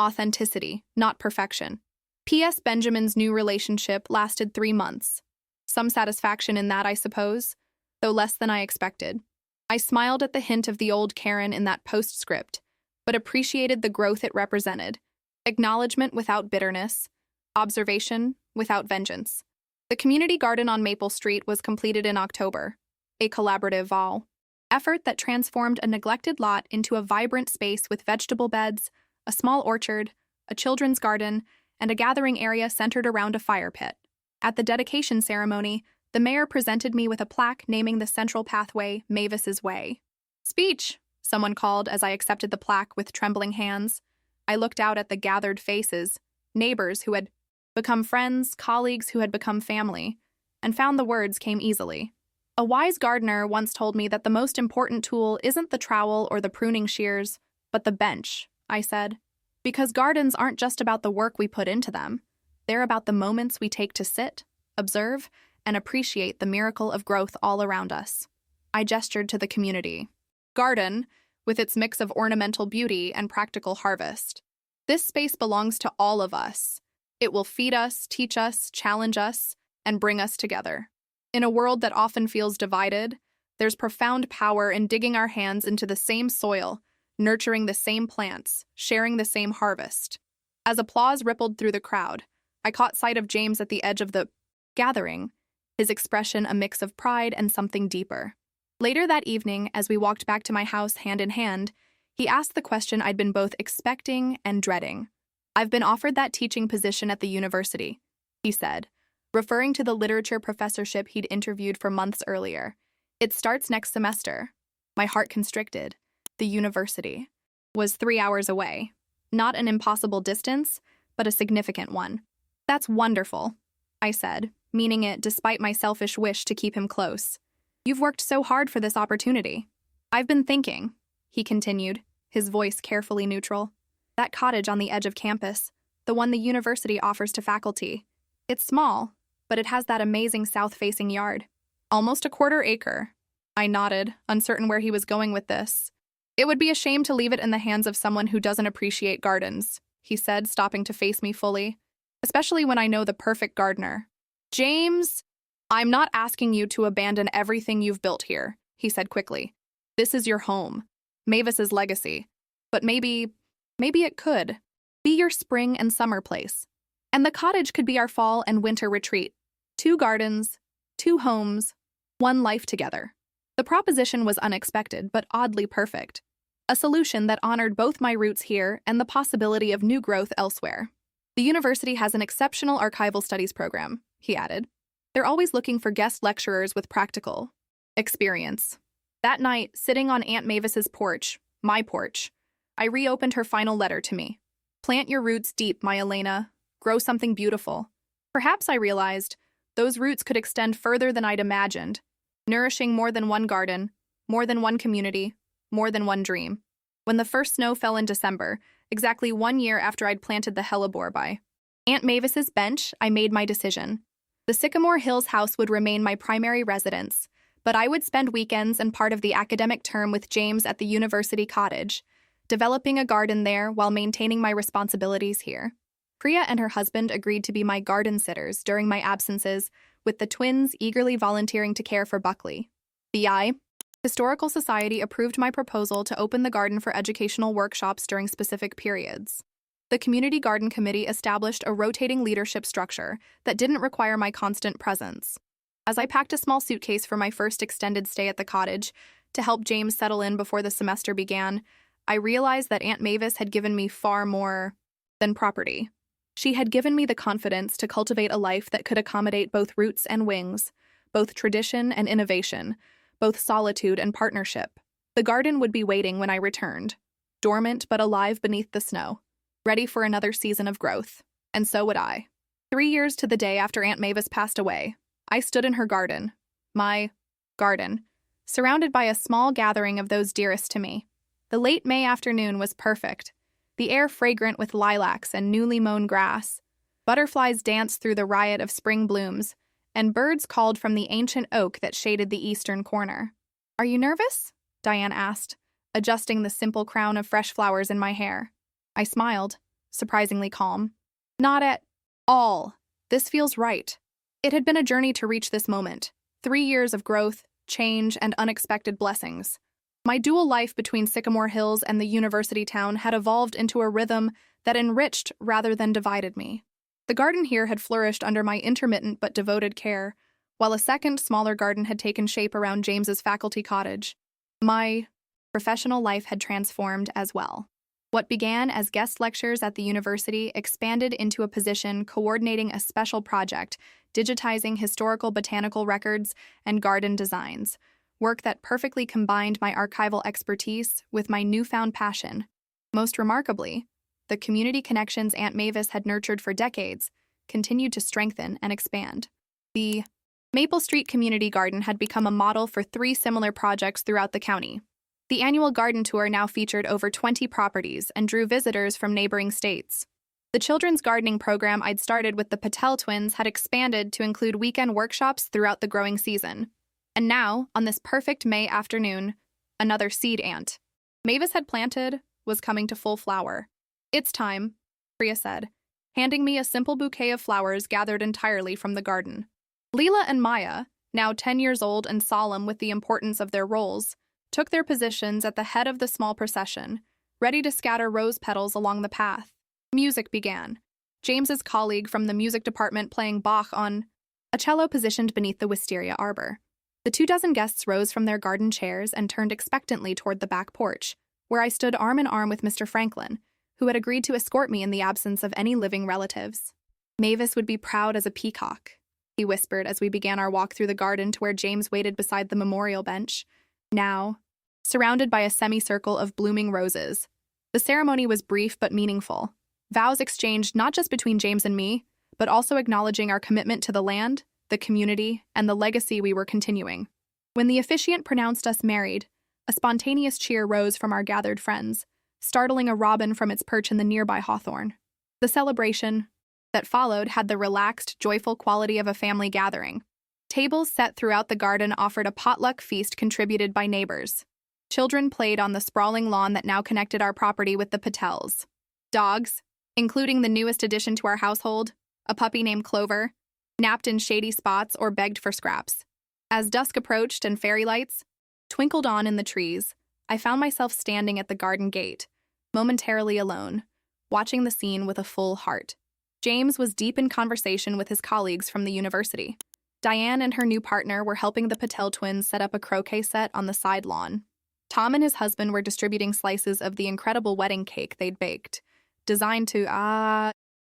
A: authenticity, not perfection." P.S. Benjamin's new relationship lasted 3 months. Some satisfaction in that, I suppose, though less than I expected. I smiled at the hint of the old Karen in that postscript, but appreciated the growth it represented. Acknowledgement without bitterness, observation without vengeance. The community garden on Maple Street was completed in October, a collaborative effort that transformed a neglected lot into a vibrant space with vegetable beds, a small orchard, a children's garden, and a gathering area centered around a fire pit. At the dedication ceremony, the mayor presented me with a plaque naming the central pathway Mavis's Way. "Speech," someone called as I accepted the plaque with trembling hands. I looked out at the gathered faces, neighbors who had become friends, colleagues who had become family, and found the words came easily. A wise gardener once told me that the most important tool isn't the trowel or the pruning shears, but the bench, I said. Because gardens aren't just about the work we put into them. They're about the moments we take to sit, observe, and appreciate the miracle of growth all around us. I gestured to the community garden, with its mix of ornamental beauty and practical harvest. This space belongs to all of us. It will feed us, teach us, challenge us, and bring us together. In a world that often feels divided, there's profound power in digging our hands into the same soil, nurturing the same plants, sharing the same harvest. As applause rippled through the crowd, I caught sight of James at the edge of the gathering, his expression a mix of pride and something deeper. Later that evening, as we walked back to my house hand in hand, he asked the question I'd been both expecting and dreading. "I've been offered that teaching position at the university," he said, referring to the literature professorship he'd interviewed for months earlier. "It starts next semester." My heart constricted. The university was 3 hours away. Not an impossible distance, but a significant one. "That's wonderful," I said, meaning it despite my selfish wish to keep him close. "You've worked so hard for this opportunity." "I've been thinking," he continued, his voice carefully neutral. "That cottage on the edge of campus, the one the university offers to faculty. It's small, but it has that amazing south-facing yard. Almost a quarter acre." I nodded, uncertain where he was going with this. "It would be a shame to leave it in the hands of someone who doesn't appreciate gardens," he said, stopping to face me fully. "Especially when I know the perfect gardener." "James, I'm not asking you to abandon everything you've built here," he said quickly. "This is your home, Mavis's legacy. But maybe it could be your spring and summer place. And the cottage could be our fall and winter retreat. 2 gardens, 2 homes, 1 life together." The proposition was unexpected, but oddly perfect. A solution that honored both my roots here and the possibility of new growth elsewhere. "The university has an exceptional archival studies program," he added. "They're always looking for guest lecturers with practical experience." That night, sitting on Aunt Mavis's porch, my porch, I reopened her final letter to me. "Plant your roots deep, my Elena. Grow something beautiful." Perhaps, I realized, those roots could extend further than I'd imagined, nourishing more than one garden, more than one community, more than one dream. When the first snow fell in December, exactly 1 year after I'd planted the hellebore by Aunt Mavis's bench, I made my decision. The Sycamore Hills house would remain my primary residence, but I would spend weekends and part of the academic term with James at the university cottage, developing a garden there while maintaining my responsibilities here. Priya and her husband agreed to be my garden sitters during my absences, with the twins eagerly volunteering to care for Buckley. The Historical Society approved my proposal to open the garden for educational workshops during specific periods. The Community Garden Committee established a rotating leadership structure that didn't require my constant presence. As I packed a small suitcase for my first extended stay at the cottage to help James settle in before the semester began, I realized that Aunt Mavis had given me far more than property. She had given me the confidence to cultivate a life that could accommodate both roots and wings, both tradition and innovation, both solitude and partnership. The garden would be waiting when I returned, dormant but alive beneath the snow, ready for another season of growth. And so would I. 3 years to the day after Aunt Mavis passed away, I stood in her garden, my garden, surrounded by a small gathering of those dearest to me. The late May afternoon was perfect, the air fragrant with lilacs and newly mown grass. Butterflies danced through the riot of spring blooms, and birds called from the ancient oak that shaded the eastern corner. "Are you nervous?" Diane asked, adjusting the simple crown of fresh flowers in my hair. I smiled, surprisingly calm. "Not at all. This feels right." It had been a journey to reach this moment. 3 years of growth, change, and unexpected blessings. My dual life between Sycamore Hills and the university town had evolved into a rhythm that enriched rather than divided me. The garden here had flourished under my intermittent but devoted care, while a second, smaller garden had taken shape around James's faculty cottage. My professional life had transformed as well. What began as guest lectures at the university expanded into a position coordinating a special project, digitizing historical botanical records and garden designs, work that perfectly combined my archival expertise with my newfound passion. Most remarkably, the community connections Aunt Mavis had nurtured for decades continued to strengthen and expand. The Maple Street Community Garden had become a model for 3 similar projects throughout the county. The annual garden tour now featured over 20 properties and drew visitors from neighboring states. The children's gardening program I'd started with the Patel twins had expanded to include weekend workshops throughout the growing season. And now, on this perfect May afternoon, another seed ant Mavis had planted was coming to full flower. "It's time," Priya said, handing me a simple bouquet of flowers gathered entirely from the garden. Leela and Maya, now 10 years old and solemn with the importance of their roles, took their positions at the head of the small procession, ready to scatter rose petals along the path. Music began. James's colleague from the music department playing Bach on a cello positioned beneath the wisteria arbor. The 24 guests rose from their garden chairs and turned expectantly toward the back porch, where I stood arm in arm with Mr. Franklin, who had agreed to escort me in the absence of any living relatives. "Mavis would be proud as a peacock," he whispered as we began our walk through the garden to where James waited beside the memorial bench, now surrounded by a semicircle of blooming roses. The ceremony was brief but meaningful, vows exchanged not just between James and me, but also acknowledging our commitment to the land, the community, and the legacy we were continuing. When the officiant pronounced us married, a spontaneous cheer rose from our gathered friends, startling a robin from its perch in the nearby hawthorn. The celebration that followed had the relaxed, joyful quality of a family gathering. Tables set throughout the garden offered a potluck feast contributed by neighbors. Children played on the sprawling lawn that now connected our property with the Patels. Dogs, including the newest addition to our household, a puppy named Clover, napped in shady spots or begged for scraps. As dusk approached and fairy lights twinkled on in the trees, I found myself standing at the garden gate, momentarily alone, watching the scene with a full heart. James was deep in conversation with his colleagues from the university. Diane and her new partner were helping the Patel twins set up a croquet set on the side lawn. Tom and his husband were distributing slices of the incredible wedding cake they'd baked, designed to,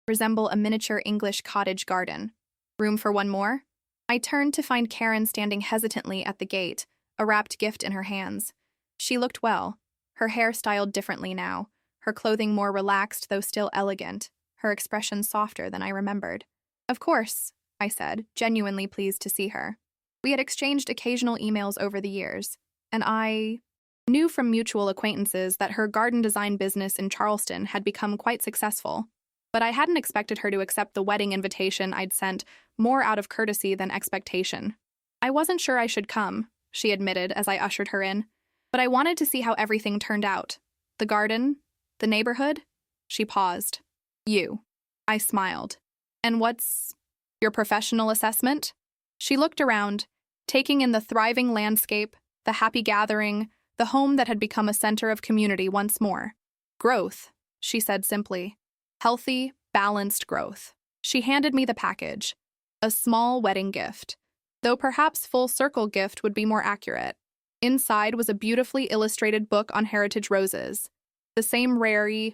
A: resemble a miniature English cottage garden. Room for one more? I turned to find Karen standing hesitantly at the gate, a wrapped gift in her hands. She looked well, her hair styled differently now, her clothing more relaxed though still elegant, her expression softer than I remembered. "Of course," I said, genuinely pleased to see her. We had exchanged occasional emails over the years, and I knew from mutual acquaintances that her garden design business in Charleston had become quite successful. But I hadn't expected her to accept the wedding invitation I'd sent, more out of courtesy than expectation. "I wasn't sure I should come," she admitted as I ushered her in, "but I wanted to see how everything turned out. The garden, the neighborhood." She paused. "You." I smiled. "And what's your professional assessment?" She looked around, taking in the thriving landscape, the happy gathering, the home that had become a center of community once more. "Growth," she said simply. "Healthy, balanced growth." She handed me the package, a small wedding gift, though perhaps full-circle gift would be more accurate. Inside was a beautifully illustrated book on heritage roses, the same rare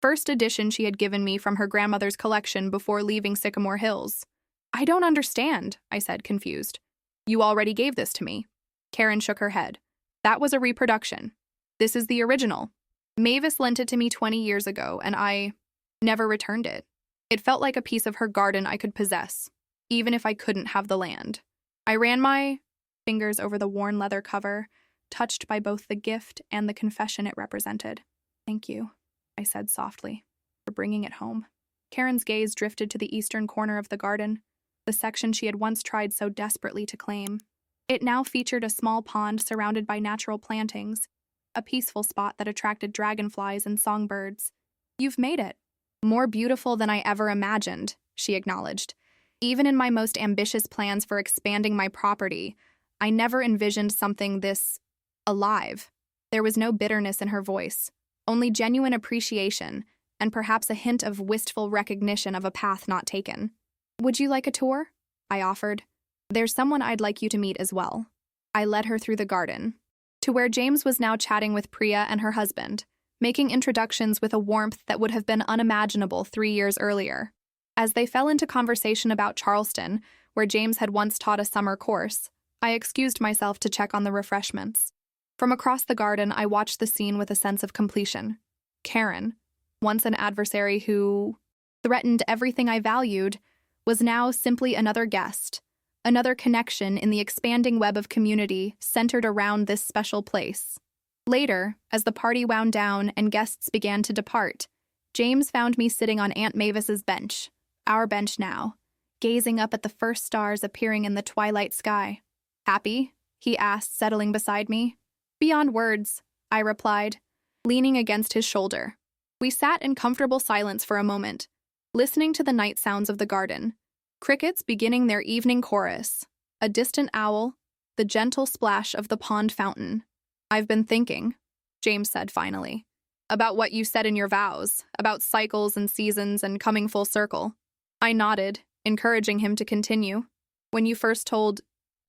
A: first edition she had given me from her grandmother's collection before leaving Sycamore Hills. "I don't understand," I said, confused. "You already gave this to me." Karen shook her head. "That was a reproduction. This is the original. Mavis lent it to me 20 years ago, and I never returned it. It felt like a piece of her garden I could possess, even if I couldn't have the land." I ran my fingers over the worn leather cover, touched by both the gift and the confession it represented. "Thank you," I said softly, "for bringing it home." Karen's gaze drifted to the eastern corner of the garden, the section she had once tried so desperately to claim. It now featured a small pond surrounded by natural plantings, a peaceful spot that attracted dragonflies and songbirds. "You've made it more beautiful than I ever imagined," she acknowledged. "Even in my most ambitious plans for expanding my property, I never envisioned something this alive." There was no bitterness in her voice, only genuine appreciation, and perhaps a hint of wistful recognition of a path not taken. "Would you like a tour?" I offered. "There's someone I'd like you to meet as well." I led her through the garden, to where James was now chatting with Priya and her husband, making introductions with a warmth that would have been unimaginable 3 years earlier. As they fell into conversation about Charleston, where James had once taught a summer course, I excused myself to check on the refreshments. From across the garden, I watched the scene with a sense of completion. Karen, once an adversary who threatened everything I valued, was now simply another guest, another connection in the expanding web of community centered around this special place. Later, as the party wound down and guests began to depart, James found me sitting on Aunt Mavis's bench, our bench now, gazing up at the first stars appearing in the twilight sky. "Happy?" he asked, settling beside me. "Beyond words," I replied. leaning against his shoulder. We sat in comfortable silence for a moment, listening to the night sounds of the garden. Crickets beginning their evening chorus, a distant owl, the gentle splash of the pond fountain. "I've been thinking," James said finally, "about what you said in your vows, about cycles and seasons and coming full circle." I nodded, encouraging him to continue. "When you first told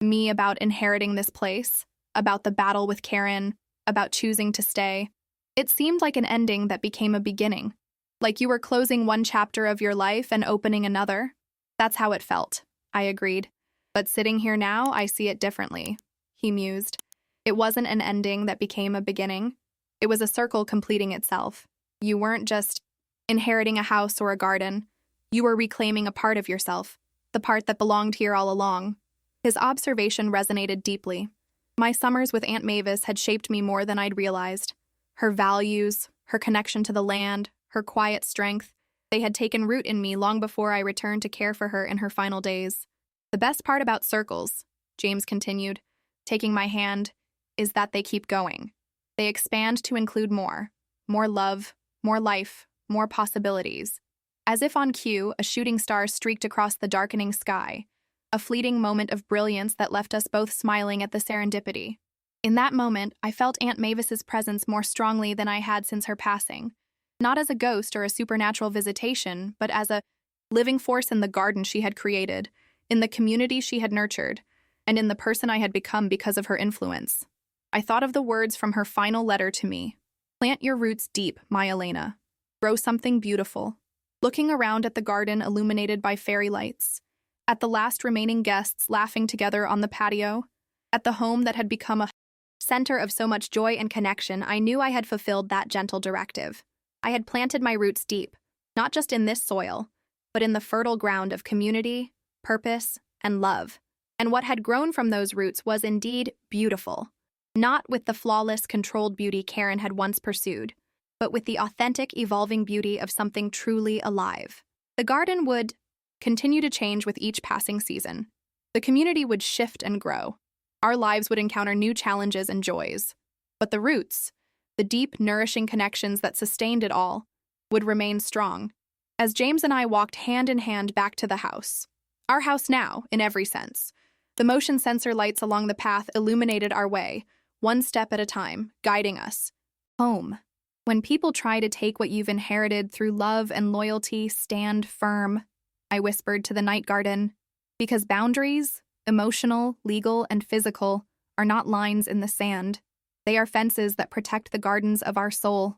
A: me about inheriting this place, about the battle with Karen, about choosing to stay, it seemed like an ending that became a beginning, like you were closing one chapter of your life and opening another." "That's how it felt," I agreed. "But sitting here now, I see it differently," he mused. "It wasn't an ending that became a beginning. It was a circle completing itself. You weren't just inheriting a house or a garden. You were reclaiming a part of yourself, the part that belonged here all along." His observation resonated deeply. My summers with Aunt Mavis had shaped me more than I'd realized. Her values, her connection to the land, her quiet strength, they had taken root in me long before I returned to care for her in her final days. "The best part about circles," James continued, taking my hand, "is that they keep going. They expand to include more love, more life, more possibilities." As if on cue, a shooting star streaked across the darkening sky, a fleeting moment of brilliance that left us both smiling at the serendipity. In that moment, I felt Aunt Mavis's presence more strongly than I had since her passing, not as a ghost or a supernatural visitation, but as a living force in the garden she had created, in the community she had nurtured, and in the person I had become because of her influence. I thought of the words from her final letter to me. "Plant your roots deep, my Elena. Grow something beautiful." Looking around at the garden illuminated by fairy lights, at the last remaining guests laughing together on the patio, at the home that had become a center of so much joy and connection, I knew I had fulfilled that gentle directive. I had planted my roots deep, not just in this soil, but in the fertile ground of community, purpose, and love. And what had grown from those roots was indeed beautiful. Not with the flawless, controlled beauty Karen had once pursued, but with the authentic, evolving beauty of something truly alive. The garden would continue to change with each passing season. The community would shift and grow. Our lives would encounter new challenges and joys. But the roots, the deep, nourishing connections that sustained it all, would remain strong. As James and I walked hand in hand back to the house, our house now, in every sense, the motion sensor lights along the path illuminated our way, one step at a time, guiding us. Home. When people try to take what you've inherited through love and loyalty, stand firm, I whispered to the night garden, because boundaries, emotional, legal, and physical, are not lines in the sand. They are fences that protect the gardens of our soul.